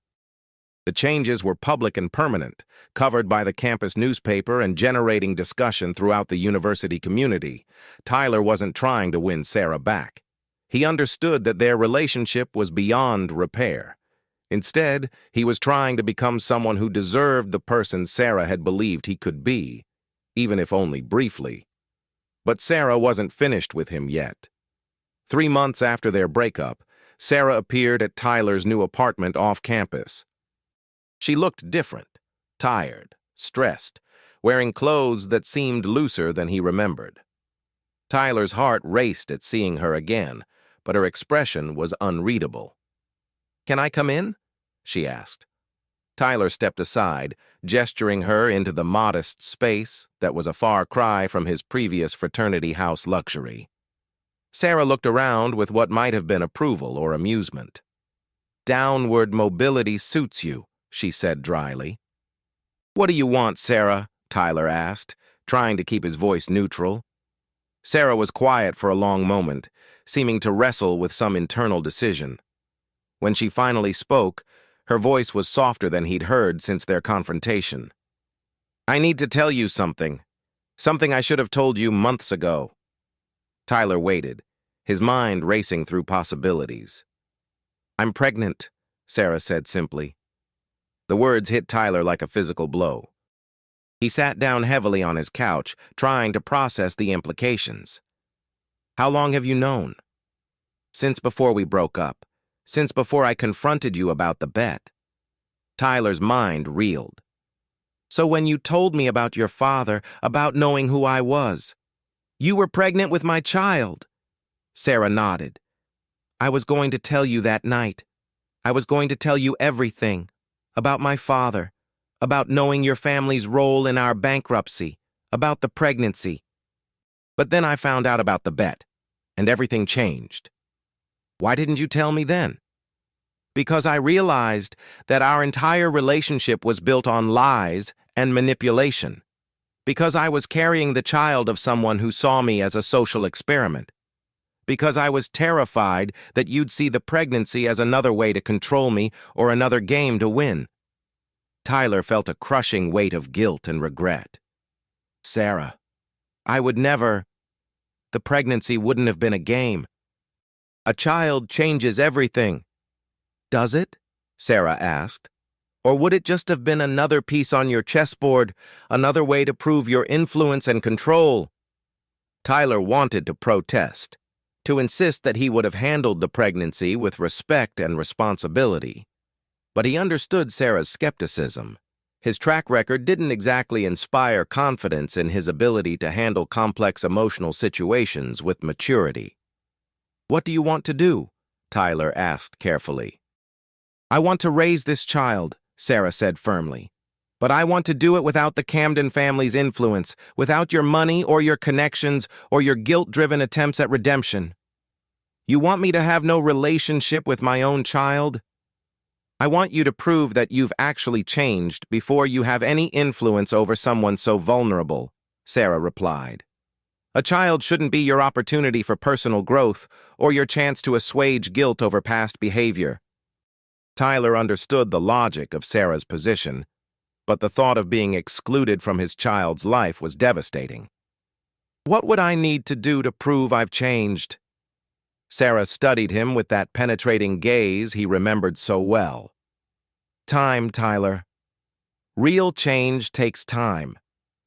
The changes were public and permanent, covered by the campus newspaper and generating discussion throughout the university community. Tyler wasn't trying to win Sarah back. He understood that their relationship was beyond repair. Instead, he was trying to become someone who deserved the person Sarah had believed he could be, even if only briefly. But Sarah wasn't finished with him yet. 3 months after their breakup, Sarah appeared at Tyler's new apartment off campus. She looked different, tired, stressed, wearing clothes that seemed looser than he remembered. Tyler's heart raced at seeing her again, but her expression was unreadable. "Can I come in?" she asked. Tyler stepped aside, gesturing her into the modest space that was a far cry from his previous fraternity house luxury. Sarah looked around with what might have been approval or amusement. "Downward mobility suits you," she said dryly. "What do you want, Sarah?" Tyler asked, trying to keep his voice neutral. Sarah was quiet for a long moment, seeming to wrestle with some internal decision. When she finally spoke, her voice was softer than he'd heard since their confrontation. "I need to tell you something. Something I should have told you months ago." Tyler waited, his mind racing through possibilities. "I'm pregnant," Sarah said simply. The words hit Tyler like a physical blow. He sat down heavily on his couch, trying to process the implications. "How long have you known?" "Since before we broke up. Since before I confronted you about the bet." Tyler's mind reeled. "So when you told me about your father, about knowing who I was, you were pregnant with my child?" Sarah nodded. "I was going to tell you that night. I was going to tell you everything. About my father, about knowing your family's role in our bankruptcy, about the pregnancy. But then I found out about the bet, and everything changed." "Why didn't you tell me then?" "Because I realized that our entire relationship was built on lies and manipulation. Because I was carrying the child of someone who saw me as a social experiment. Because I was terrified that you'd see the pregnancy as another way to control me or another game to win." Tyler felt a crushing weight of guilt and regret. "Sarah, I would never. The pregnancy wouldn't have been a game. A child changes everything." "Does it?" Sarah asked. "Or would it just have been another piece on your chessboard, another way to prove your influence and control?" Tyler wanted to protest, to insist that he would have handled the pregnancy with respect and responsibility. But he understood Sarah's skepticism. His track record didn't exactly inspire confidence in his ability to handle complex emotional situations with maturity. "What do you want to do?" Tyler asked carefully. "I want to raise this child," Sarah said firmly. "But I want to do it without the Camden family's influence, without your money or your connections or your guilt-driven attempts at redemption. You want me to have no relationship with my own child? I want you to prove that you've actually changed before you have any influence over someone so vulnerable," Sarah replied. "A child shouldn't be your opportunity for personal growth or your chance to assuage guilt over past behavior." Tyler understood the logic of Sarah's position, but the thought of being excluded from his child's life was devastating. "What would I need to do to prove I've changed?" Sarah studied him with that penetrating gaze he remembered so well. "Time, Tyler. Real change takes time.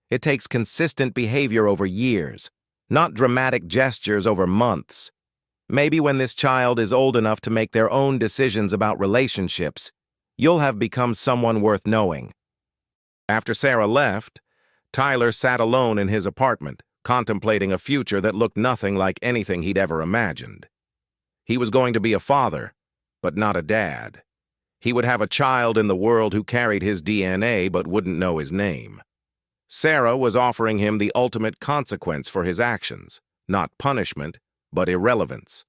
It takes consistent behavior over years, not dramatic gestures over months. Maybe when this child is old enough to make their own decisions about relationships, you'll have become someone worth knowing." After Sarah left, Tyler sat alone in his apartment, contemplating a future that looked nothing like anything he'd ever imagined. He was going to be a father, but not a dad. He would have a child in the world who carried his DNA but wouldn't know his name. Sarah was offering him the ultimate consequence for his actions, not punishment, but irrelevance.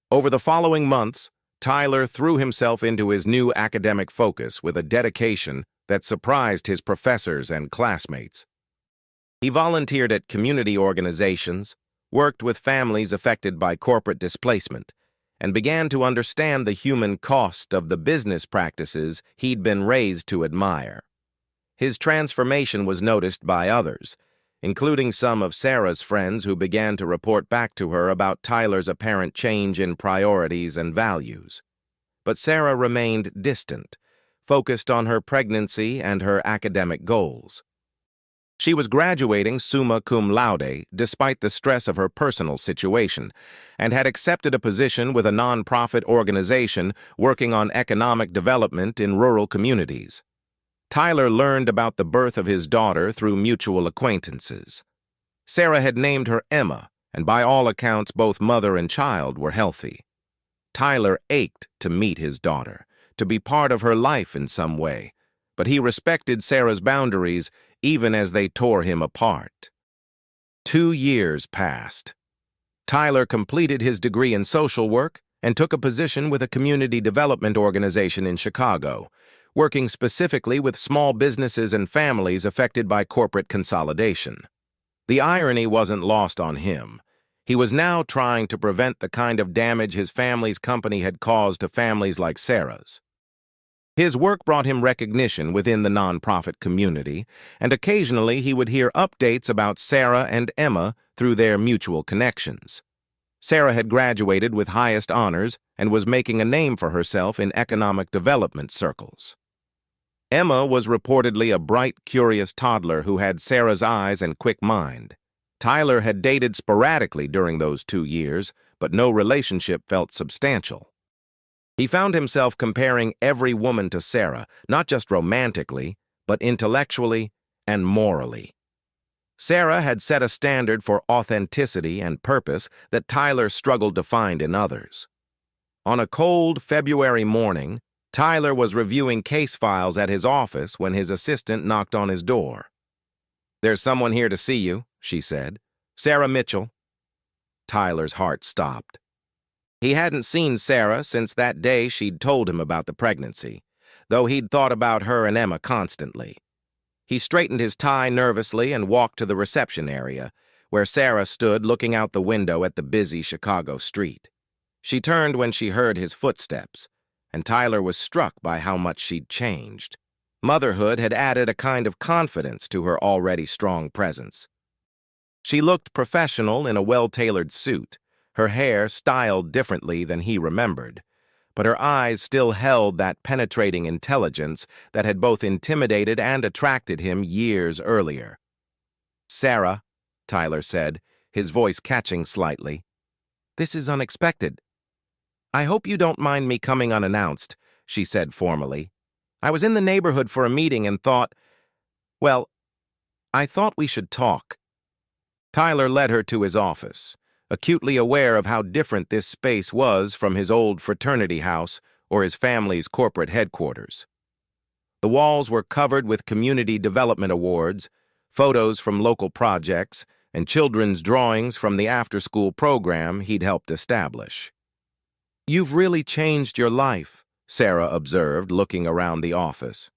Over the following months, Tyler threw himself into his new academic focus with a dedication that surprised his professors and classmates. He volunteered at community organizations, worked with families affected by corporate displacement, and began to understand the human cost of the business practices he'd been raised to admire. His transformation was noticed by others, including some of Sarah's friends who began to report back to her about Tyler's apparent change in priorities and values. But Sarah remained distant, focused on her pregnancy and her academic goals. She was graduating summa cum laude despite the stress of her personal situation, and had accepted a position with a nonprofit organization working on economic development in rural communities. Tyler learned about the birth of his daughter through mutual acquaintances. Sarah had named her Emma, and by all accounts both mother and child were healthy. Tyler ached to meet his daughter, to be part of her life in some way, but he respected Sarah's boundaries even as they tore him apart. 2 years passed. Tyler completed his degree in social work and took a position with a community development organization in Chicago, working specifically with small businesses and families affected by corporate consolidation. The irony wasn't lost on him. He was now trying to prevent the kind of damage his family's company had caused to families like Sarah's. His work brought him recognition within the nonprofit community, and occasionally he would hear updates about Sarah and Emma through their mutual connections. Sarah had graduated with highest honors and was making a name for herself in economic development circles. Emma was reportedly a bright, curious toddler who had Sarah's eyes and quick mind. Tyler had dated sporadically during those 2 years, but no relationship felt substantial. He found himself comparing every woman to Sarah, not just romantically, but intellectually and morally. Sarah had set a standard for authenticity and purpose that Tyler struggled to find in others. On a cold February morning, Tyler was reviewing case files at his office when his assistant knocked on his door. "There's someone here to see you," she said. "Sarah Mitchell." Tyler's heart stopped. He hadn't seen Sarah since that day she'd told him about the pregnancy, though he'd thought about her and Emma constantly. He straightened his tie nervously and walked to the reception area, where Sarah stood looking out the window at the busy Chicago street. She turned when she heard his footsteps, and Tyler was struck by how much she'd changed. Motherhood had added a kind of confidence to her already strong presence. She looked professional in a well-tailored suit, her hair styled differently than he remembered, but her eyes still held that penetrating intelligence that had both intimidated and attracted him years earlier. "Sarah," Tyler said, his voice catching slightly, "this is unexpected." "I hope you don't mind me coming unannounced," she said formally. "I was in the neighborhood for a meeting and thought, I thought we should talk." Tyler led her to his office, acutely aware of how different this space was from his old fraternity house or his family's corporate headquarters. The walls were covered with community development awards, photos from local projects, and children's drawings from the after-school program he'd helped establish. "You've really changed your life," Sarah observed, looking around the office.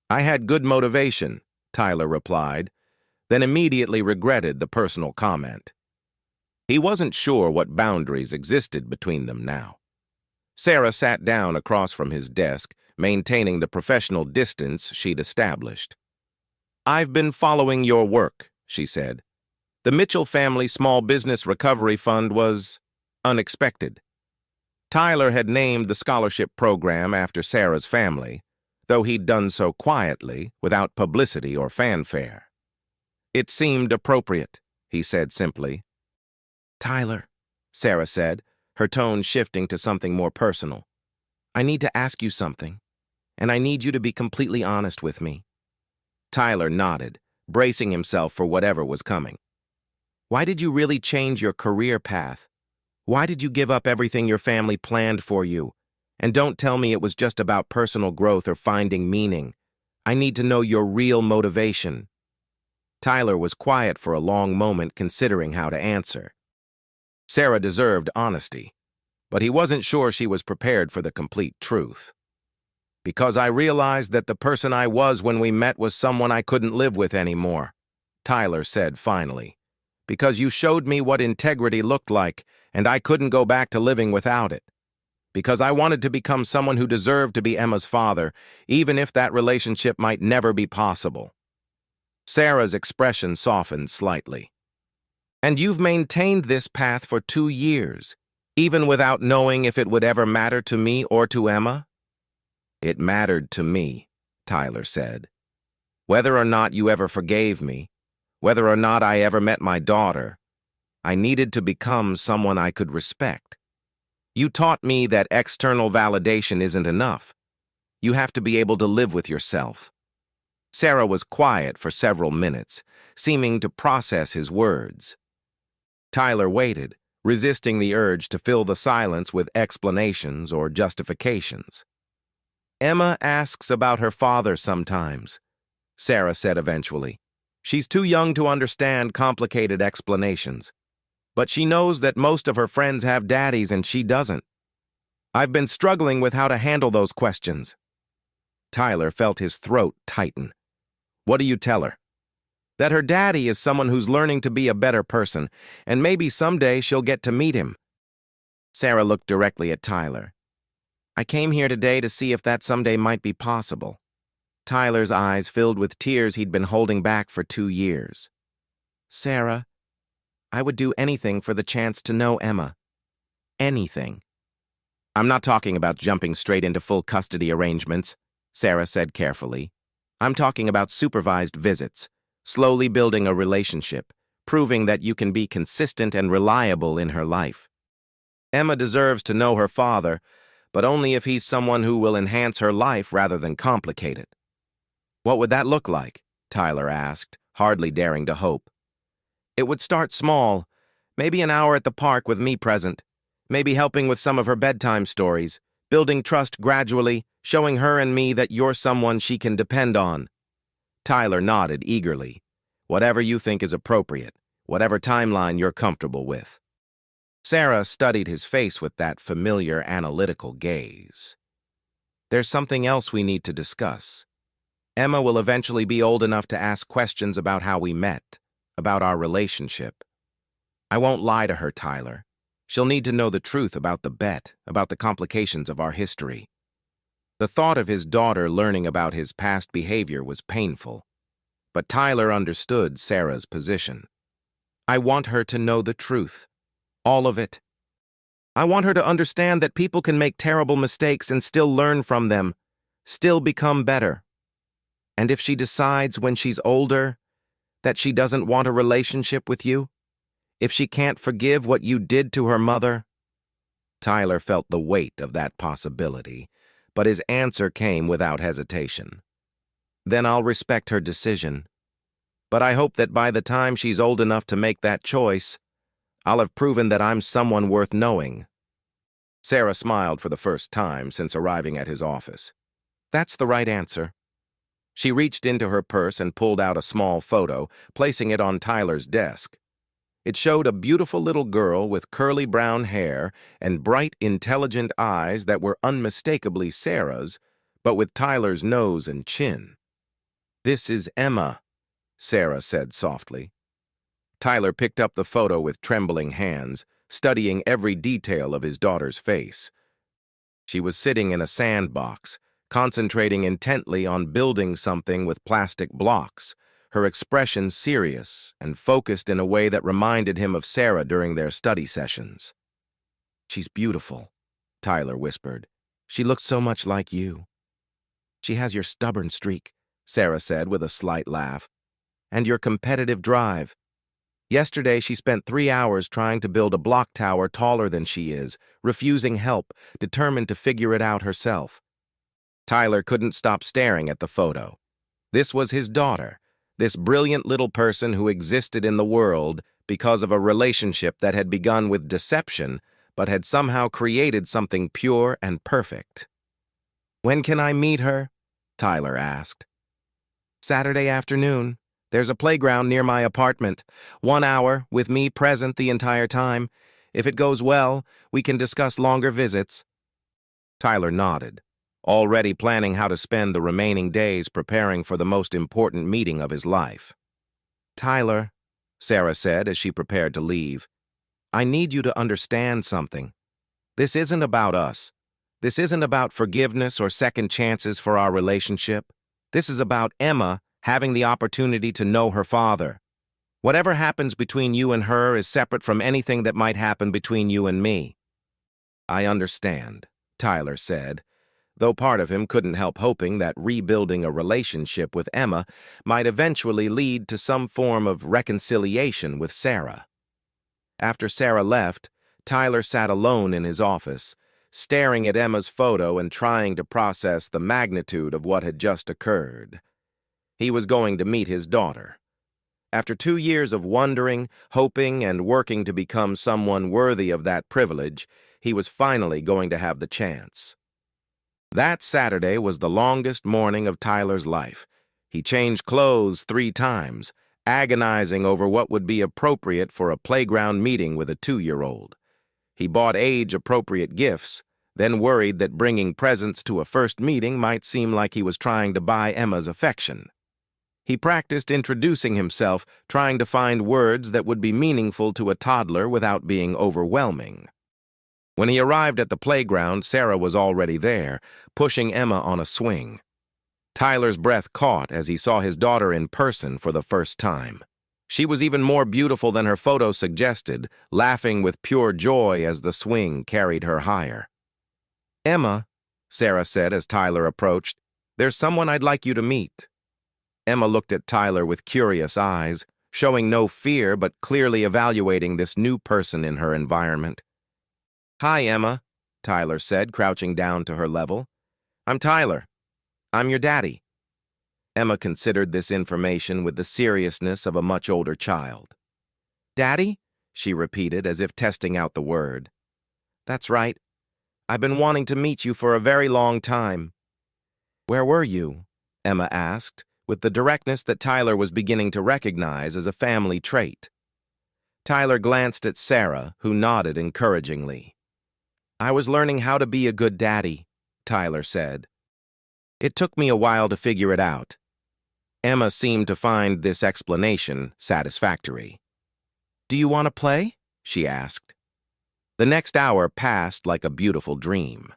"I had good motivation," Tyler replied, then immediately regretted the personal comment. He wasn't sure what boundaries existed between them now. Sarah sat down across from his desk, maintaining the professional distance she'd established. "I've been following your work," she said. "The Mitchell Family Small Business Recovery Fund was unexpected." Tyler had named the scholarship program after Sarah's family, though he'd done so quietly, without publicity or fanfare. "It seemed appropriate," he said simply. "Tyler," Sarah said, her tone shifting to something more personal, "I need to ask you something, and I need you to be completely honest with me." Tyler nodded, bracing himself for whatever was coming. "Why did you really change your career path? Why did you give up everything your family planned for you? And don't tell me it was just about personal growth or finding meaning. I need to know your real motivation." Tyler was quiet for a long moment, considering how to answer. Sarah deserved honesty, but he wasn't sure she was prepared for the complete truth. "Because I realized that the person I was when we met was someone I couldn't live with anymore," Tyler said finally. Because you showed me what integrity looked like, and I couldn't go back to living without it. Because I wanted to become someone who deserved to be Emma's father, even if that relationship might never be possible. Sarah's expression softened slightly. And you've maintained this path for 2 years, even without knowing if it would ever matter to me or to Emma? It mattered to me, Tyler said. Whether or not you ever forgave me, whether or not I ever met my daughter, I needed to become someone I could respect. You taught me that external validation isn't enough. You have to be able to live with yourself. Sarah was quiet for several minutes, seeming to process his words. Tyler waited, resisting the urge to fill the silence with explanations or justifications. Emma asks about her father sometimes, Sarah said eventually. She's too young to understand complicated explanations. But she knows that most of her friends have daddies and she doesn't. I've been struggling with how to handle those questions. Tyler felt his throat tighten. What do you tell her? That her daddy is someone who's learning to be a better person, and maybe someday she'll get to meet him. Sarah looked directly at Tyler. I came here today to see if that someday might be possible. Tyler's eyes filled with tears he'd been holding back for 2 years. Sarah, I would do anything for the chance to know Emma. Anything. I'm not talking about jumping straight into full custody arrangements, Sarah said carefully. I'm talking about supervised visits, slowly building a relationship, proving that you can be consistent and reliable in her life. Emma deserves to know her father, but only if he's someone who will enhance her life rather than complicate it. What would that look like? Tyler asked, hardly daring to hope. It would start small, maybe an hour at the park with me present, maybe helping with some of her bedtime stories, building trust gradually, showing her and me that you're someone she can depend on. Tyler nodded eagerly. Whatever you think is appropriate, whatever timeline you're comfortable with. Sarah studied his face with that familiar analytical gaze. There's something else we need to discuss. Emma will eventually be old enough to ask questions about how we met, about our relationship. I won't lie to her, Tyler. She'll need to know the truth about the bet, about the complications of our history. The thought of his daughter learning about his past behavior was painful, but Tyler understood Sarah's position. I want her to know the truth. All of it. I want her to understand that people can make terrible mistakes and still learn from them, still become better. And if she decides when she's older that she doesn't want a relationship with you, if she can't forgive what you did to her mother. Tyler felt the weight of that possibility, but his answer came without hesitation. Then I'll respect her decision. But I hope that by the time she's old enough to make that choice, I'll have proven that I'm someone worth knowing. Sarah smiled for the first time since arriving at his office. That's the right answer. She reached into her purse and pulled out a small photo, placing it on Tyler's desk. It showed a beautiful little girl with curly brown hair and bright, intelligent eyes that were unmistakably Sarah's, but with Tyler's nose and chin. This is Emma, Sarah said softly. Tyler picked up the photo with trembling hands, studying every detail of his daughter's face. She was sitting in a sandbox, concentrating intently on building something with plastic blocks, her expression serious and focused in a way that reminded him of Sarah during their study sessions. She's beautiful, Tyler whispered. She looks so much like you. She has your stubborn streak, Sarah said with a slight laugh, and your competitive drive. Yesterday she spent 3 hours trying to build a block tower taller than she is, refusing help, determined to figure it out herself. Tyler couldn't stop staring at the photo. This was his daughter, this brilliant little person who existed in the world because of a relationship that had begun with deception but had somehow created something pure and perfect. When can I meet her? Tyler asked. Saturday afternoon. There's a playground near my apartment. 1 hour, with me present the entire time. If it goes well, we can discuss longer visits. Tyler nodded, already planning how to spend the remaining days preparing for the most important meeting of his life. Tyler, Sarah said as she prepared to leave. "I need you to understand something. This isn't about us. This isn't about forgiveness or second chances for our relationship. This is about Emma having the opportunity to know her father. Whatever happens between you and her is separate from anything that might happen between you and me." "I understand," Tyler said, though part of him couldn't help hoping that rebuilding a relationship with Emma might eventually lead to some form of reconciliation with Sarah. After Sarah left, Tyler sat alone in his office, staring at Emma's photo and trying to process the magnitude of what had just occurred. He was going to meet his daughter. After 2 years of wondering, hoping, and working to become someone worthy of that privilege, he was finally going to have the chance. That Saturday was the longest morning of Tyler's life. He changed clothes 3 times, agonizing over what would be appropriate for a playground meeting with a 2-year-old. He bought age-appropriate gifts, then worried that bringing presents to a first meeting might seem like he was trying to buy Emma's affection. He practiced introducing himself, trying to find words that would be meaningful to a toddler without being overwhelming. When he arrived at the playground, Sarah was already there, pushing Emma on a swing. Tyler's breath caught as he saw his daughter in person for the first time. She was even more beautiful than her photo suggested, laughing with pure joy as the swing carried her higher. "Emma," Sarah said as Tyler approached, "there's someone I'd like you to meet." Emma looked at Tyler with curious eyes, showing no fear but clearly evaluating this new person in her environment. "Hi, Emma," Tyler said, crouching down to her level. "I'm Tyler. I'm your daddy." Emma considered this information with the seriousness of a much older child. "Daddy?" she repeated, as if testing out the word. "That's right. I've been wanting to meet you for a very long time." "Where were you?" Emma asked, with the directness that Tyler was beginning to recognize as a family trait. Tyler glanced at Sarah, who nodded encouragingly. "I was learning how to be a good daddy," Tyler said. "It took me a while to figure it out." Emma seemed to find this explanation satisfactory. "Do you want to play?" she asked. The next hour passed like a beautiful dream.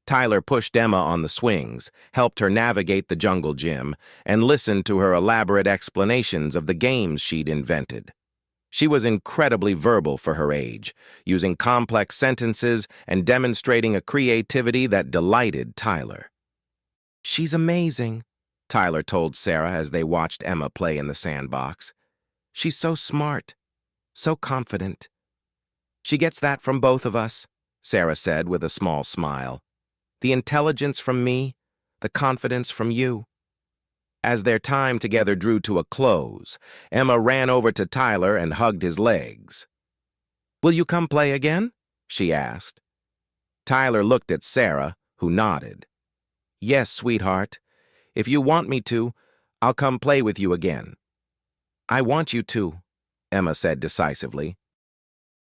Tyler pushed Emma on the swings, helped her navigate the jungle gym, and listened to her elaborate explanations of the games she'd invented. She was incredibly verbal for her age, using complex sentences and demonstrating a creativity that delighted Tyler. "She's amazing," Tyler told Sarah as they watched Emma play in the sandbox. "She's so smart, so confident." "She gets that from both of us," Sarah said with a small smile. "The intelligence from me, the confidence from you." As their time together drew to a close, Emma ran over to Tyler and hugged his legs. "Will you come play again?" she asked. Tyler looked at Sarah, who nodded. "Yes, sweetheart. If you want me to, I'll come play with you again." "I want you to," Emma said decisively.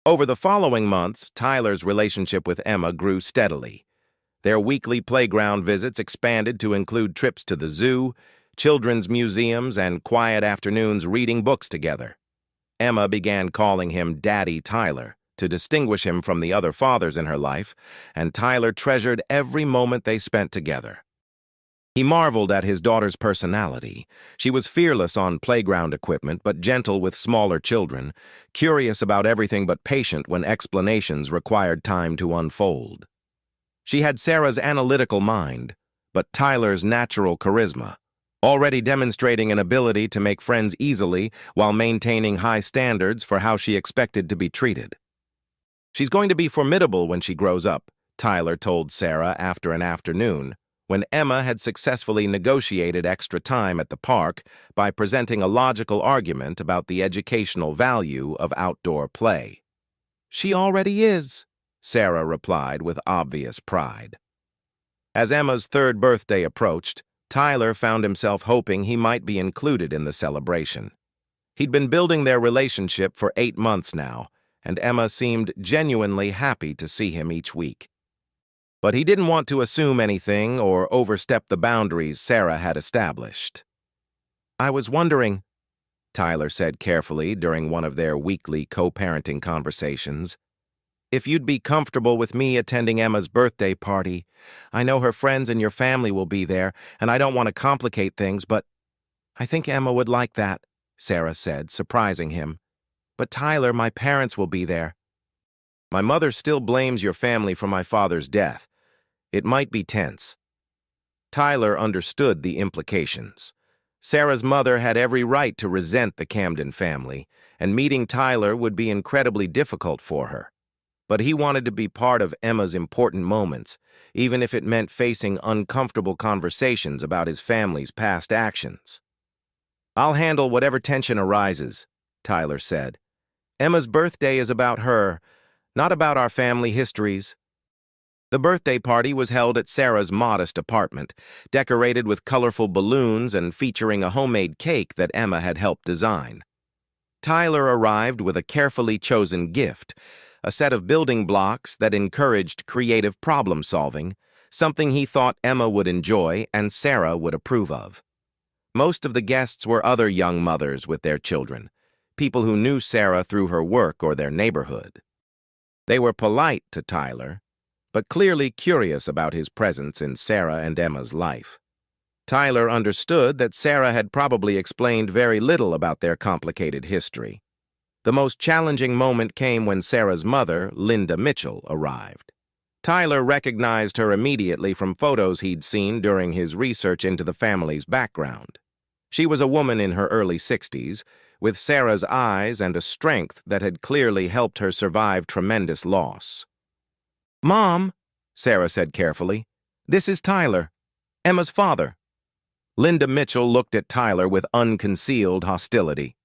Over the following months, Tyler's relationship with Emma grew steadily. Their weekly playground visits expanded to include trips to the zoo, children's museums, and quiet afternoons reading books together. Emma began calling him Daddy Tyler to distinguish him from the other fathers in her life, and Tyler treasured every moment they spent together. He marveled at his daughter's personality. She was fearless on playground equipment, but gentle with smaller children, curious about everything but patient when explanations required time to unfold. She had Sarah's analytical mind, but Tyler's natural charisma, already demonstrating an ability to make friends easily while maintaining high standards for how she expected to be treated. "She's going to be formidable when she grows up," Tyler told Sarah after an afternoon, when Emma had successfully negotiated extra time at the park by presenting a logical argument about the educational value of outdoor play. "She already is," Sarah replied with obvious pride. As Emma's 3rd birthday approached, Tyler found himself hoping he might be included in the celebration. He'd been building their relationship for 8 months now, and Emma seemed genuinely happy to see him each week. But he didn't want to assume anything or overstep the boundaries Sarah had established. "I was wondering," Tyler said carefully during one of their weekly co-parenting conversations. If you'd be comfortable with me attending Emma's birthday party, I know her friends and your family will be there, and I don't want to complicate things, but I think Emma would like that, Sarah said, surprising him. But Tyler, my parents will be there. My mother still blames your family for my father's death. It might be tense. Tyler understood the implications. Sarah's mother had every right to resent the Camden family, and meeting Tyler would be incredibly difficult for her. But he wanted to be part of Emma's important moments, even if it meant facing uncomfortable conversations about his family's past actions. I'll handle whatever tension arises, Tyler said. Emma's birthday is about her, not about our family histories. The birthday party was held at Sarah's modest apartment, decorated with colorful balloons and featuring a homemade cake that Emma had helped design. Tyler arrived with a carefully chosen gift, a set of building blocks that encouraged creative problem-solving, something he thought Emma would enjoy and Sarah would approve of. Most of the guests were other young mothers with their children, people who knew Sarah through her work or their neighborhood. They were polite to Tyler, but clearly curious about his presence in Sarah and Emma's life. Tyler understood that Sarah had probably explained very little about their complicated history. The most challenging moment came when Sarah's mother, Linda Mitchell, arrived. Tyler recognized her immediately from photos he'd seen during his research into the family's background. She was a woman in her early 60s, with Sarah's eyes and a strength that had clearly helped her survive tremendous loss. "Mom," Sarah said carefully, "this is Tyler, Emma's father." Linda Mitchell looked at Tyler with unconcealed hostility.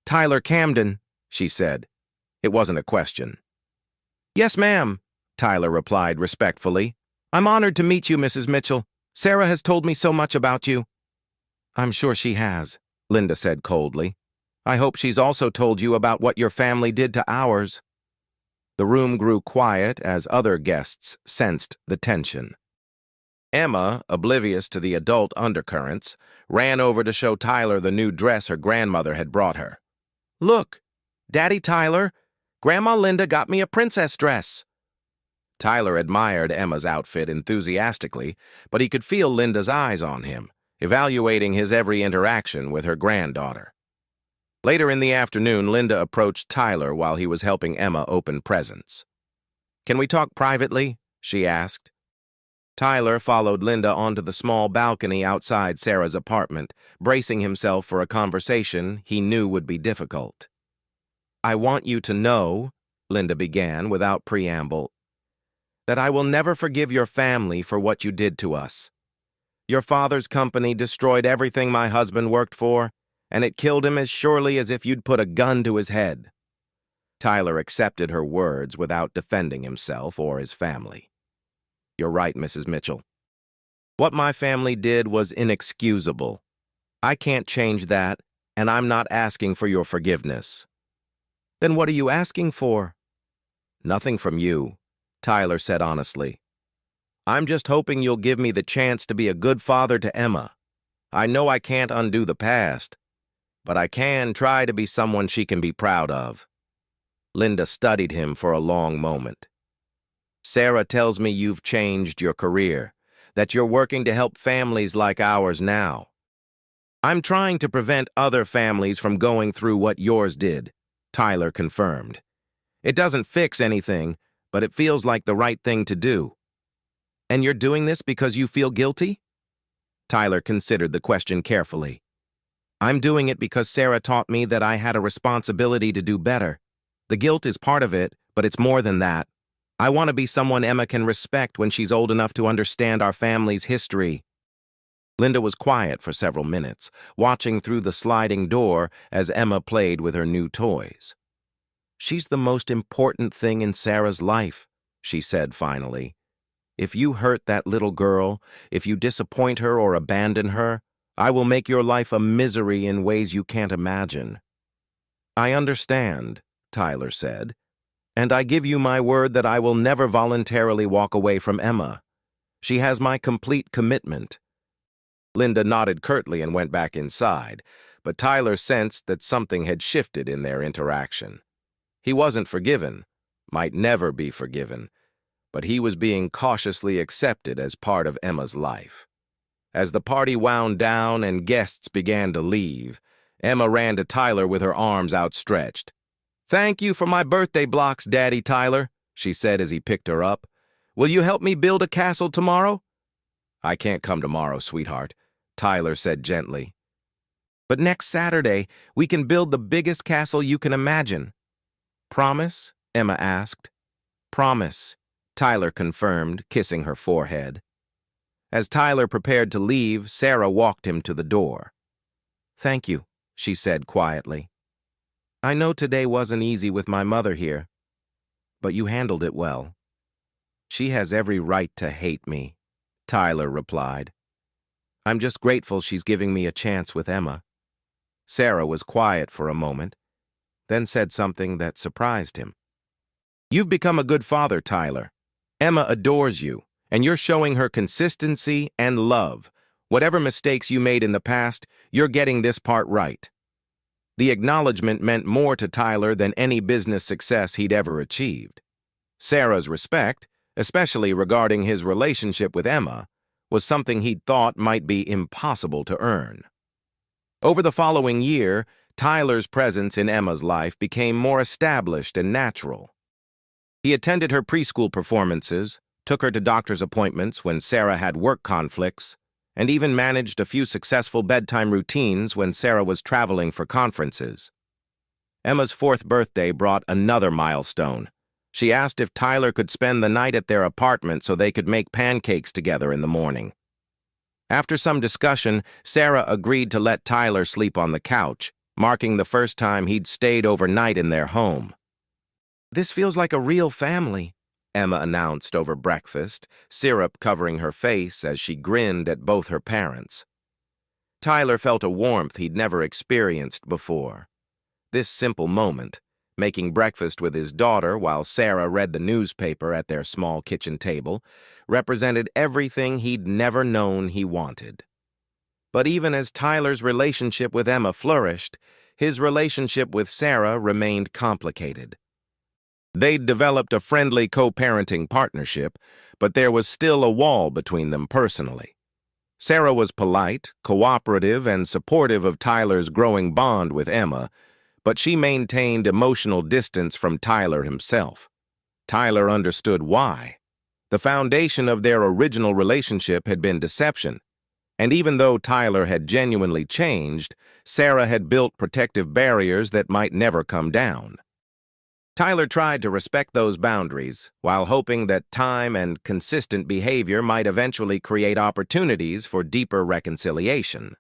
"Tyler Camden," she said. It wasn't a question. "Yes, ma'am," Tyler replied respectfully. "I'm honored to meet you, Mrs. Mitchell. Sarah has told me so much about you." "I'm sure she has," Linda said coldly. "I hope she's also told you about what your family did to ours." The room grew quiet as other guests sensed the tension. Emma, oblivious to the adult undercurrents, ran over to show Tyler the new dress her grandmother had brought her. "Look, Daddy Tyler, Grandma Linda got me a princess dress." Tyler admired Emma's outfit enthusiastically, but he could feel Linda's eyes on him, evaluating his every interaction with her granddaughter. Later in the afternoon, Linda approached Tyler while he was helping Emma open presents. "Can we talk privately?" she asked. Tyler followed Linda onto the small balcony outside Sarah's apartment, bracing himself for a conversation he knew would be difficult. "I want you to know," Linda began without preamble, "that I will never forgive your family for what you did to us. Your father's company destroyed everything my husband worked for, and it killed him as surely as if you'd put a gun to his head." Tyler accepted her words without defending himself or his family. "You're right, Mrs. Mitchell. What my family did was inexcusable. I can't change that, and I'm not asking for your forgiveness." "Then what are you asking for?" "Nothing from you," Tyler said honestly. "I'm just hoping you'll give me the chance to be a good father to Emma. I know I can't undo the past, but I can try to be someone she can be proud of." Linda studied him for a long moment. "Sarah tells me you've changed your career, that you're working to help families like ours now." "I'm trying to prevent other families from going through what yours did," Tyler confirmed. "It doesn't fix anything, but it feels like the right thing to do." "And you're doing this because you feel guilty?" Tyler considered the question carefully. "I'm doing it because Sarah taught me that I had a responsibility to do better. The guilt is part of it, but it's more than that. I want to be someone Emma can respect when she's old enough to understand our family's history." Linda was quiet for several minutes, watching through the sliding door as Emma played with her new toys. "She's the most important thing in Sarah's life," she said finally. "If you hurt that little girl, if you disappoint her or abandon her, I will make your life a misery in ways you can't imagine." "I understand," Tyler said, "and I give you my word that I will never voluntarily walk away from Emma. She has my complete commitment." Linda nodded curtly and went back inside, but Tyler sensed that something had shifted in their interaction. He wasn't forgiven, might never be forgiven, but he was being cautiously accepted as part of Emma's life. As the party wound down and guests began to leave, Emma ran to Tyler with her arms outstretched. "Thank you for my birthday blocks, Daddy Tyler," she said as he picked her up. "Will you help me build a castle tomorrow?" "I can't come tomorrow, sweetheart," Tyler said gently. "But next Saturday, we can build the biggest castle you can imagine." "Promise?" Emma asked. "Promise," Tyler confirmed, kissing her forehead. As Tyler prepared to leave, Sarah walked him to the door. "Thank you," she said quietly. "I know today wasn't easy with my mother here, but you handled it well." "She has every right to hate me," Tyler replied. "I'm just grateful she's giving me a chance with Emma." Sarah was quiet for a moment, then said something that surprised him. "You've become a good father, Tyler. Emma adores you, and you're showing her consistency and love. Whatever mistakes you made in the past, you're getting this part right." The acknowledgement meant more to Tyler than any business success he'd ever achieved. Sarah's respect, especially regarding his relationship with Emma, was something he'd thought might be impossible to earn. Over the following year, Tyler's presence in Emma's life became more established and natural. He attended her preschool performances, took her to doctor's appointments when Sarah had work conflicts, and even managed a few successful bedtime routines when Sarah was traveling for conferences. Emma's 4th birthday brought another milestone. She asked if Tyler could spend the night at their apartment so they could make pancakes together in the morning. After some discussion, Sarah agreed to let Tyler sleep on the couch, marking the first time he'd stayed overnight in their home. "This feels like a real family," Emma announced over breakfast, syrup covering her face as she grinned at both her parents. Tyler felt a warmth he'd never experienced before. This simple moment, making breakfast with his daughter while Sarah read the newspaper at their small kitchen table, represented everything he'd never known he wanted. But even as Tyler's relationship with Emma flourished, his relationship with Sarah remained complicated. They'd developed a friendly co-parenting partnership, but there was still a wall between them personally. Sarah was polite, cooperative, and supportive of Tyler's growing bond with Emma, but she maintained emotional distance from Tyler himself. Tyler understood why. The foundation of their original relationship had been deception, and even though Tyler had genuinely changed, Sarah had built protective barriers that might never come down. Tyler tried to respect those boundaries, while hoping that time and consistent behavior might eventually create opportunities for deeper reconciliation.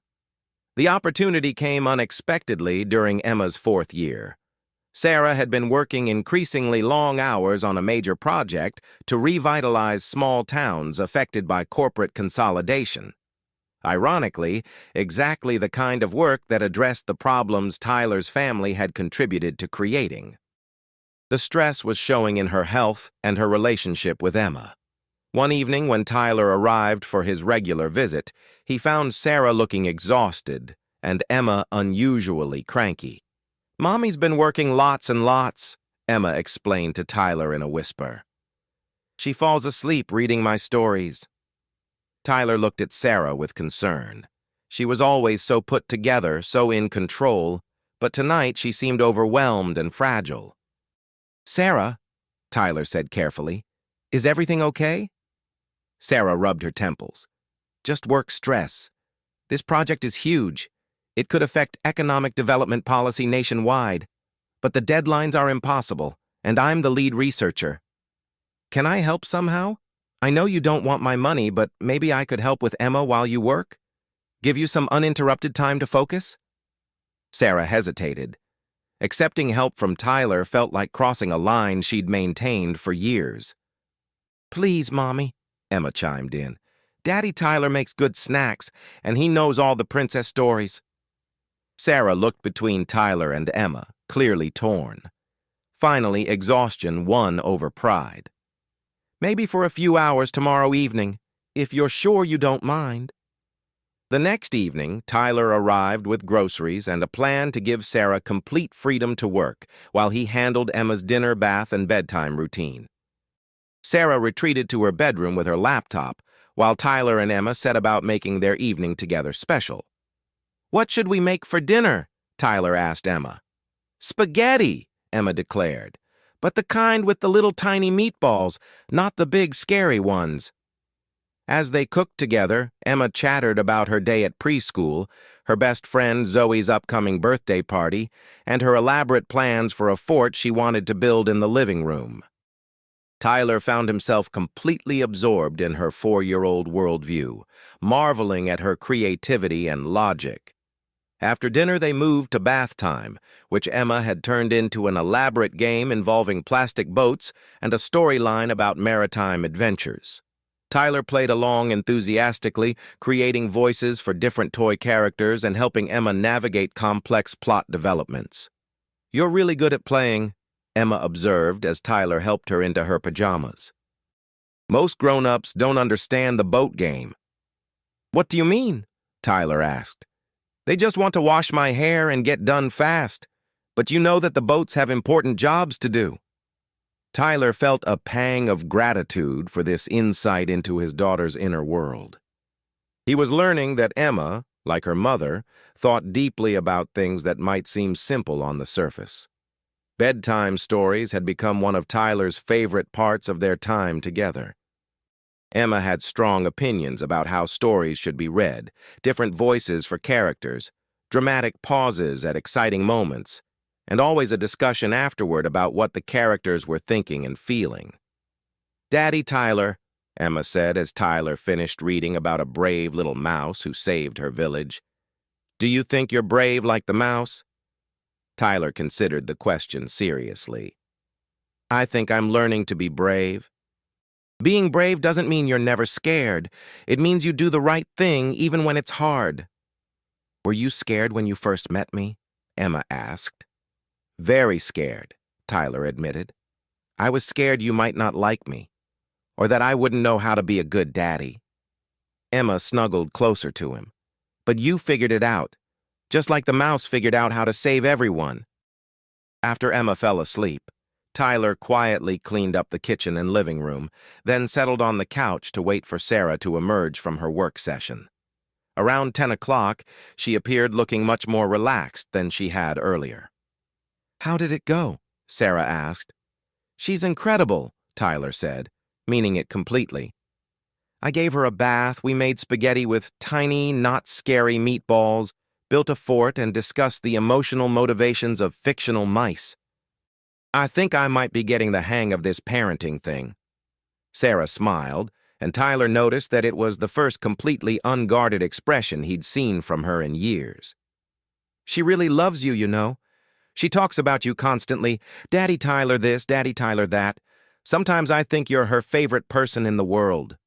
The opportunity came unexpectedly during Emma's 4th year. Sarah had been working increasingly long hours on a major project to revitalize small towns affected by corporate consolidation. Ironically, exactly the kind of work that addressed the problems Tyler's family had contributed to creating. The stress was showing in her health and her relationship with Emma. One evening when Tyler arrived for his regular visit, he found Sarah looking exhausted and Emma unusually cranky. "Mommy's been working lots and lots," Emma explained to Tyler in a whisper. "She falls asleep reading my stories." Tyler looked at Sarah with concern. She was always so put together, so in control, but tonight she seemed overwhelmed and fragile. "Sarah," Tyler said carefully, "is everything okay?" Sarah rubbed her temples. "Just work stress. This project is huge. It could affect economic development policy nationwide. But the deadlines are impossible, and I'm the lead researcher. Can I help somehow? I know you don't want my money, but maybe I could help with Emma while you work? Give you some uninterrupted time to focus?" Sarah hesitated. Accepting help from Tyler felt like crossing a line she'd maintained for years. "Please, Mommy," Emma chimed in. "Daddy Tyler makes good snacks, and he knows all the princess stories." Sarah looked between Tyler and Emma, clearly torn. Finally, exhaustion won over pride. "Maybe for a few hours tomorrow evening, if you're sure you don't mind." The next evening, Tyler arrived with groceries and a plan to give Sarah complete freedom to work while he handled Emma's dinner, bath, and bedtime routine. Sarah retreated to her bedroom with her laptop, while Tyler and Emma set about making their evening together special. "What should we make for dinner?" Tyler asked Emma. "Spaghetti," Emma declared, "but the kind with the little tiny meatballs, not the big scary ones." As they cooked together, Emma chattered about her day at preschool, her best friend Zoe's upcoming birthday party, and her elaborate plans for a fort she wanted to build in the living room. Tyler found himself completely absorbed in her 4-year-old worldview, marveling at her creativity and logic. After dinner, they moved to bath time, which Emma had turned into an elaborate game involving plastic boats and a storyline about maritime adventures. Tyler played along enthusiastically, creating voices for different toy characters and helping Emma navigate complex plot developments. "You're really good at playing," Emma observed as Tyler helped her into her pajamas. "Most grown-ups don't understand the boat game." "What do you mean?" Tyler asked. "They just want to wash my hair and get done fast. But you know that the boats have important jobs to do." Tyler felt a pang of gratitude for this insight into his daughter's inner world. He was learning that Emma, like her mother, thought deeply about things that might seem simple on the surface. Bedtime stories had become one of Tyler's favorite parts of their time together. Emma had strong opinions about how stories should be read, different voices for characters, dramatic pauses at exciting moments, and always a discussion afterward about what the characters were thinking and feeling. "Daddy Tyler," Emma said as Tyler finished reading about a brave little mouse who saved her village. "Do you think you're brave like the mouse?" Tyler considered the question seriously. "I think I'm learning to be brave." "Being brave doesn't mean you're never scared. It means you do the right thing even when it's hard." "Were you scared when you first met me?" Emma asked. "Very scared," Tyler admitted. "I was scared you might not like me, or that I wouldn't know how to be a good daddy." Emma snuggled closer to him. "But you figured it out, just like the mouse figured out how to save everyone." After Emma fell asleep, Tyler quietly cleaned up the kitchen and living room, then settled on the couch to wait for Sarah to emerge from her work session. Around 10 o'clock, she appeared looking much more relaxed than she had earlier. "How did it go?" Sarah asked. "She's incredible," Tyler said, meaning it completely. "I gave her a bath, we made spaghetti with tiny, not scary meatballs, built a fort, and discussed the emotional motivations of fictional mice. I think I might be getting the hang of this parenting thing." Sarah smiled, and Tyler noticed that it was the first completely unguarded expression he'd seen from her in years. "She really loves you, you know. She talks about you constantly. Daddy Tyler this, Daddy Tyler that. Sometimes I think you're her favorite person in the world."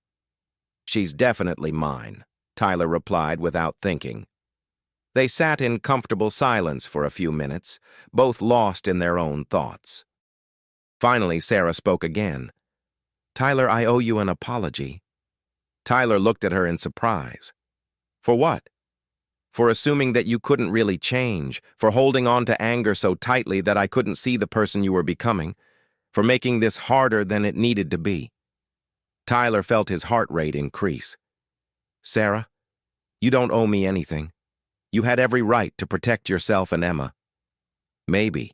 "She's definitely mine," Tyler replied without thinking. They sat in comfortable silence for a few minutes, both lost in their own thoughts. Finally, Sarah spoke again. "Tyler, I owe you an apology." Tyler looked at her in surprise. "For what?" "For assuming that you couldn't really change, for holding on to anger so tightly that I couldn't see the person you were becoming, for making this harder than it needed to be." Tyler felt his heart rate increase. "Sarah, you don't owe me anything. You had every right to protect yourself and Emma." "Maybe.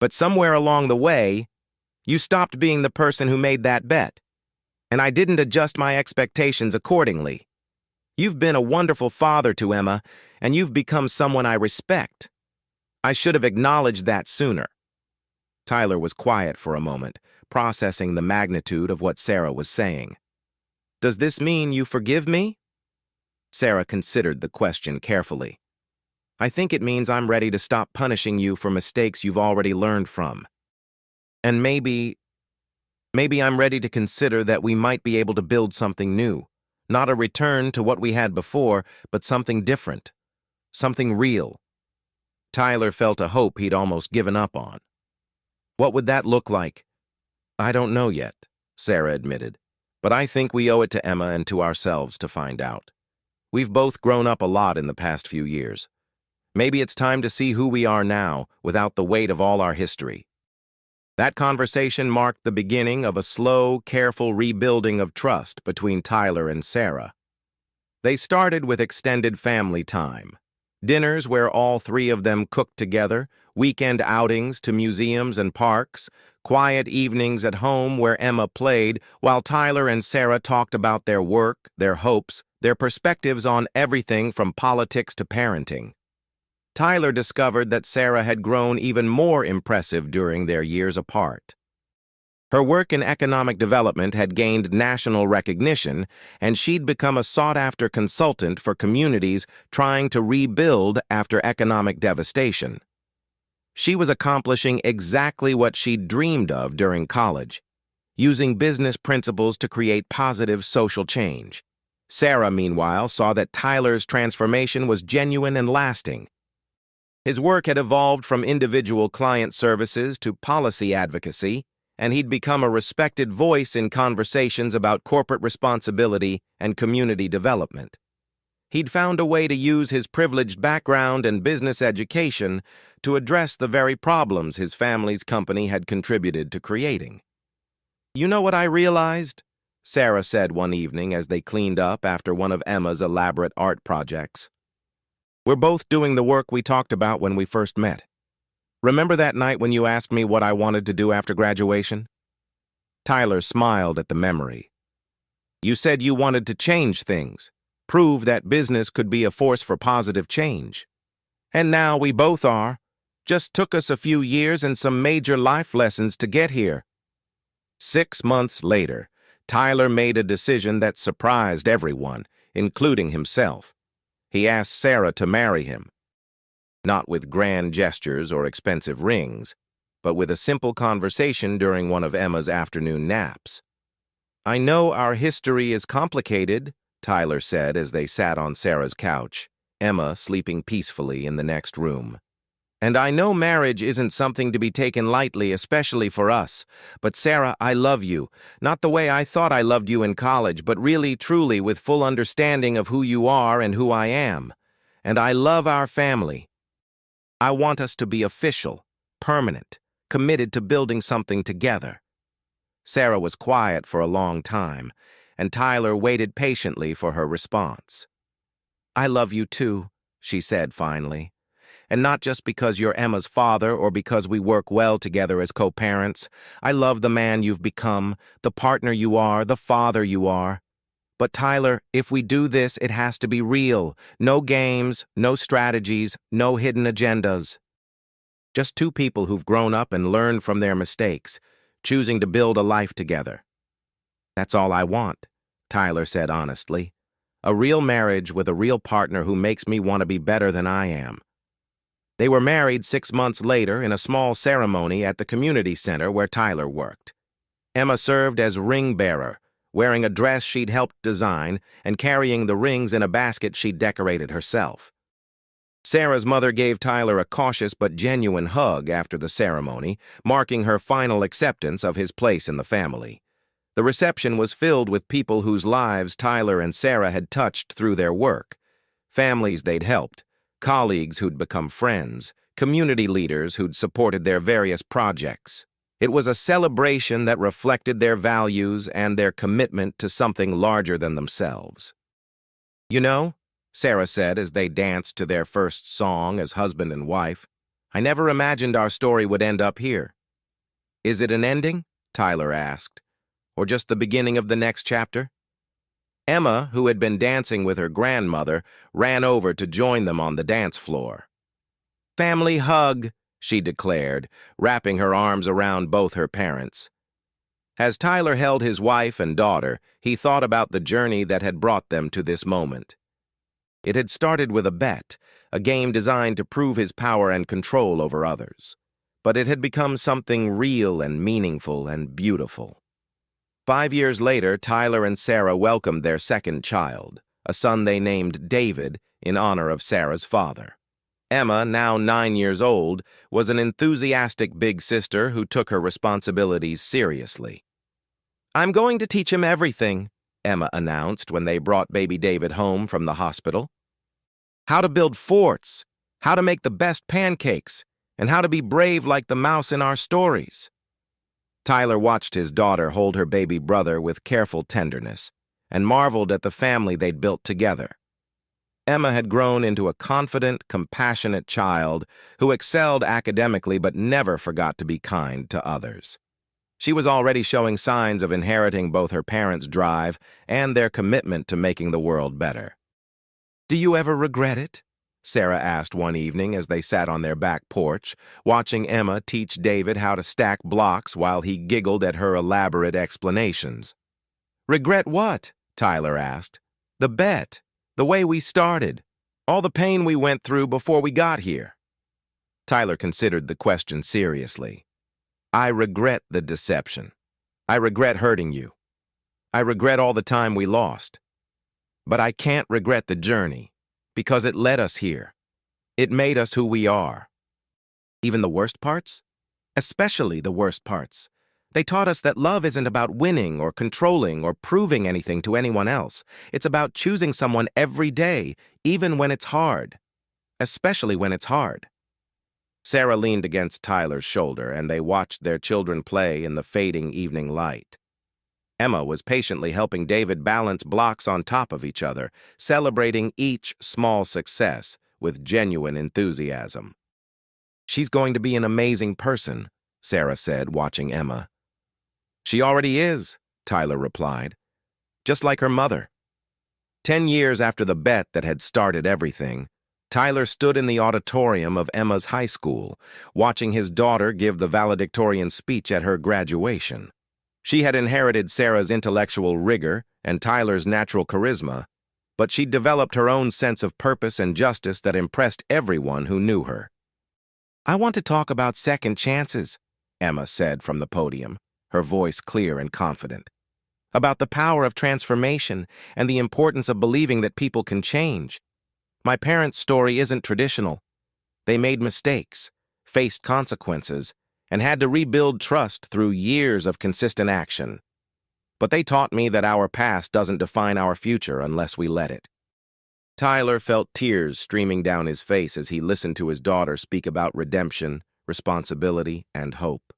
But somewhere along the way, you stopped being the person who made that bet, and I didn't adjust my expectations accordingly. You've been a wonderful father to Emma, and you've become someone I respect. I should have acknowledged that sooner." Tyler was quiet for a moment, processing the magnitude of what Sarah was saying. "Does this mean you forgive me?" Sarah considered the question carefully. "I think it means I'm ready to stop punishing you for mistakes you've already learned from. And maybe I'm ready to consider that we might be able to build something new. Not a return to what we had before, but something different. Something real." Tyler felt a hope he'd almost given up on. "What would that look like?" "I don't know yet," Sarah admitted, "but I think we owe it to Emma and to ourselves to find out. We've both grown up a lot in the past few years. Maybe it's time to see who we are now without the weight of all our history. That conversation marked the beginning of a slow, careful rebuilding of trust between Tyler and Sarah. They started with extended family time. Dinners where all three of them cooked together, weekend outings to museums and parks, quiet evenings at home where Emma played while Tyler and Sarah talked about their work, their hopes, their perspectives on everything from politics to parenting. Tyler discovered that Sarah had grown even more impressive during their years apart. Her work in economic development had gained national recognition, and she'd become a sought-after consultant for communities trying to rebuild after economic devastation. She was accomplishing exactly what she'd dreamed of during college, using business principles to create positive social change. Sarah, meanwhile, saw that Tyler's transformation was genuine and lasting. His work had evolved from individual client services to policy advocacy, and he'd become a respected voice in conversations about corporate responsibility and community development. He'd found a way to use his privileged background and business education to address the very problems his family's company had contributed to creating. "You know what I realized?" Sarah said one evening as they cleaned up after one of Emma's elaborate art projects. "We're both doing the work we talked about when we first met. Remember that night when you asked me what I wanted to do after graduation?" Tyler smiled at the memory. "You said you wanted to change things, prove that business could be a force for positive change. And now we both are. Just took us a few years and some major life lessons to get here." 6 months later, Tyler made a decision that surprised everyone, including himself. He asked Sarah to marry him. Not with grand gestures or expensive rings, but with a simple conversation during one of Emma's afternoon naps. "I know our history is complicated," Tyler said as they sat on Sarah's couch, Emma sleeping peacefully in the next room. "And I know marriage isn't something to be taken lightly, especially for us. But Sarah, I love you. Not the way I thought I loved you in college, but really, truly, with full understanding of who you are and who I am. And I love our family. I want us to be official, permanent, committed to building something together." Sarah was quiet for a long time, and Tyler waited patiently for her response. "I love you too," she said finally. "And not just because you're Emma's father or because we work well together as co-parents. I love the man you've become, the partner you are, the father you are. But Tyler, if we do this, it has to be real. No games, no strategies, no hidden agendas. Just two people who've grown up and learned from their mistakes, choosing to build a life together." "That's all I want," Tyler said honestly. "A real marriage with a real partner who makes me want to be better than I am." They were married 6 months later in a small ceremony at the community center where Tyler worked. Emma served as ring bearer, wearing a dress she'd helped design and carrying the rings in a basket she'd decorated herself. Sarah's mother gave Tyler a cautious but genuine hug after the ceremony, marking her final acceptance of his place in the family. The reception was filled with people whose lives Tyler and Sarah had touched through their work, families they'd helped, colleagues who'd become friends, community leaders who'd supported their various projects. It was a celebration that reflected their values and their commitment to something larger than themselves. "You know," Sarah said as they danced to their first song as husband and wife, "I never imagined our story would end up here." "Is it an ending?" Tyler asked. "Or just the beginning of the next chapter?" Emma, who had been dancing with her grandmother, ran over to join them on the dance floor. "Family hug," she declared, wrapping her arms around both her parents. As Tyler held his wife and daughter, he thought about the journey that had brought them to this moment. It had started with a bet, a game designed to prove his power and control over others. But it had become something real and meaningful and beautiful. 5 years later, Tyler and Sarah welcomed their second child, a son they named David in honor of Sarah's father. Emma, now 9 years old, was an enthusiastic big sister who took her responsibilities seriously. "I'm going to teach him everything," Emma announced when they brought baby David home from the hospital. How to build forts, how to make the best pancakes, and how to be brave like the mouse in our stories. Tyler watched his daughter hold her baby brother with careful tenderness and marveled at the family they'd built together. Emma had grown into a confident, compassionate child who excelled academically but never forgot to be kind to others. She was already showing signs of inheriting both her parents' drive and their commitment to making the world better. "Do you ever regret it?" Sarah asked one evening as they sat on their back porch, watching Emma teach David how to stack blocks while he giggled at her elaborate explanations. "Regret what?" Tyler asked. "The bet. The way we started. All the pain we went through before we got here." Tyler considered the question seriously. "I regret the deception. I regret hurting you. I regret all the time we lost. But I can't regret the journey, because it led us here. It made us who we are." "Even the worst parts?" "Especially the worst parts. They taught us that love isn't about winning or controlling or proving anything to anyone else. It's about choosing someone every day, even when it's hard. Especially when it's hard." Sarah leaned against Tyler's shoulder, and they watched their children play in the fading evening light. Emma was patiently helping David balance blocks on top of each other, celebrating each small success with genuine enthusiasm. "She's going to be an amazing person," Sarah said, watching Emma. "She already is," Tyler replied, "just like her mother." 10 years after the bet that had started everything, Tyler stood in the auditorium of Emma's high school, watching his daughter give the valedictorian speech at her graduation. She had inherited Sarah's intellectual rigor and Tyler's natural charisma, but she'd developed her own sense of purpose and justice that impressed everyone who knew her. "I want to talk about second chances," Emma said from the podium, her voice clear and confident. "About the power of transformation and the importance of believing that people can change. My parents' story isn't traditional. They made mistakes, faced consequences, and had to rebuild trust through years of consistent action. But they taught me that our past doesn't define our future unless we let it." Tyler felt tears streaming down his face as he listened to his daughter speak about redemption, responsibility, and hope.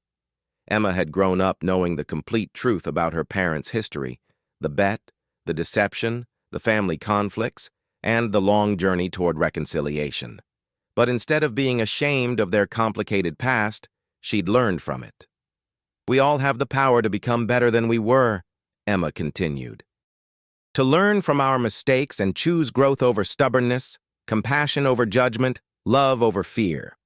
Emma had grown up knowing the complete truth about her parents' history, the bet, the deception, the family conflicts, and the long journey toward reconciliation. But instead of being ashamed of their complicated past, she'd learned from it. "We all have the power to become better than we were," Emma continued. "To learn from our mistakes and choose growth over stubbornness, compassion over judgment, love over fear.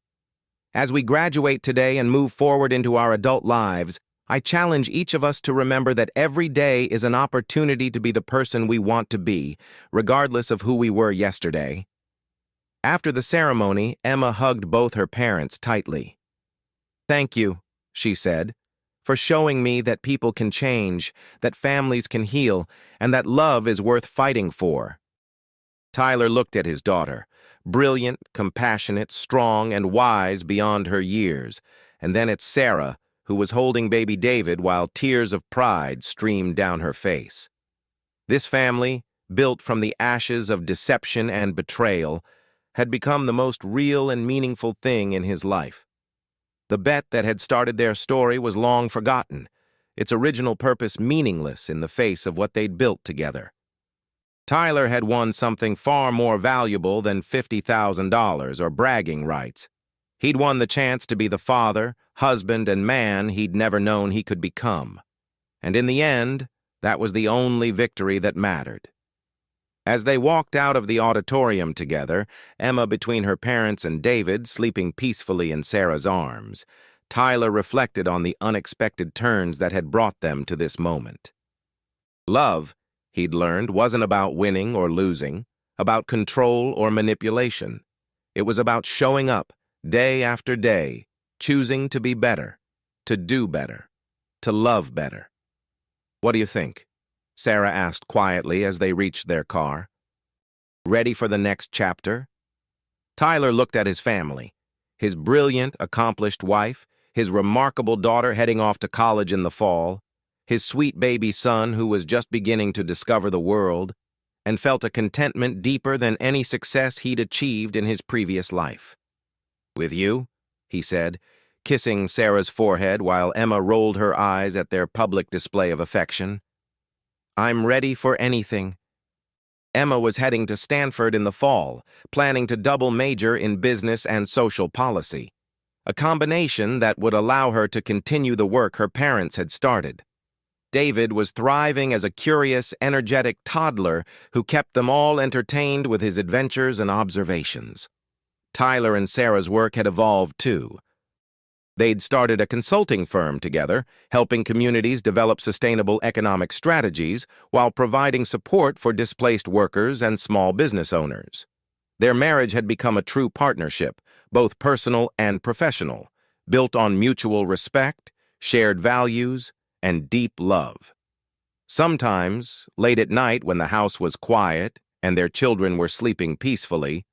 As we graduate today and move forward into our adult lives, I challenge each of us to remember that every day is an opportunity to be the person we want to be, regardless of who we were yesterday." After the ceremony, Emma hugged both her parents tightly. "Thank you," she said, "for showing me that people can change, that families can heal, and that love is worth fighting for." Tyler looked at his daughter, brilliant, compassionate, strong, and wise beyond her years, and then at Sarah, who was holding baby David while tears of pride streamed down her face. This family, built from the ashes of deception and betrayal, had become the most real and meaningful thing in his life. The bet that had started their story was long forgotten, its original purpose meaningless in the face of what they'd built together. Tyler had won something far more valuable than $50,000 or bragging rights. He'd won the chance to be the father, husband, and man he'd never known he could become. And in the end, that was the only victory that mattered. As they walked out of the auditorium together, Emma between her parents and David sleeping peacefully in Sarah's arms, Tyler reflected on the unexpected turns that had brought them to this moment. Love, he'd learned, wasn't about winning or losing, about control or manipulation. It was about showing up, day after day, choosing to be better, to do better, to love better. "What do you think?" Sarah asked quietly as they reached their car. "Ready for the next chapter?" Tyler looked at his family, his brilliant, accomplished wife, his remarkable daughter heading off to college in the fall, his sweet baby son who was just beginning to discover the world, and felt a contentment deeper than any success he'd achieved in his previous life. "With you?" he said, kissing Sarah's forehead while Emma rolled her eyes at their public display of affection. "I'm ready for anything." Emma was heading to Stanford in the fall, planning to double major in business and social policy, a combination that would allow her to continue the work her parents had started. David was thriving as a curious, energetic toddler who kept them all entertained with his adventures and observations. Tyler and Sarah's work had evolved too. They'd started a consulting firm together, helping communities develop sustainable economic strategies while providing support for displaced workers and small business owners. Their marriage had become a true partnership, both personal and professional, built on mutual respect, shared values, and deep love. Sometimes, late at night when the house was quiet and their children were sleeping peacefully,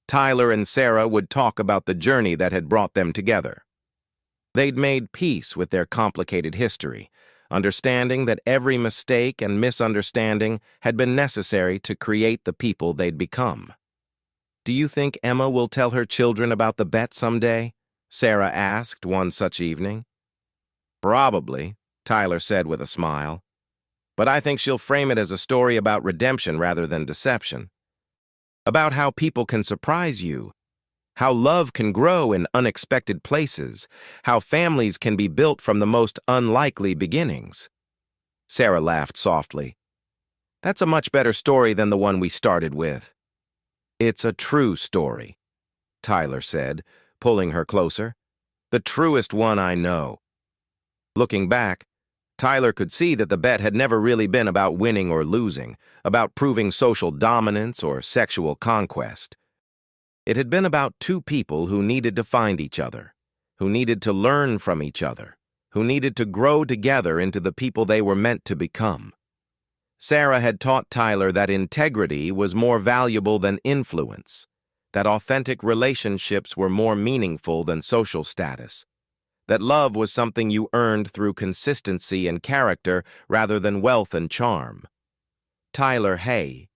Tyler and Sarah would talk about the journey that had brought them together. They'd made peace with their complicated history, understanding that every mistake and misunderstanding had been necessary to create the people they'd become. "Do you think Emma will tell her children about the bet someday?" Sarah asked one such evening. "Probably," Tyler said with a smile. "But I think she'll frame it as a story about redemption rather than deception. About how people can surprise you, how love can grow in unexpected places, how families can be built from the most unlikely beginnings." Sarah laughed softly. "That's a much better story than the one we started with." "It's a true story," Tyler said, pulling her closer. "The truest one I know." Looking back, Tyler could see that the bet had never really been about winning or losing, about proving social dominance or sexual conquest. It had been about two people who needed to find each other, who needed to learn from each other, who needed to grow together into the people they were meant to become. Sarah had taught Tyler that integrity was more valuable than influence, that authentic relationships were more meaningful than social status, that love was something you earned through consistency and character rather than wealth and charm. Tyler Hay,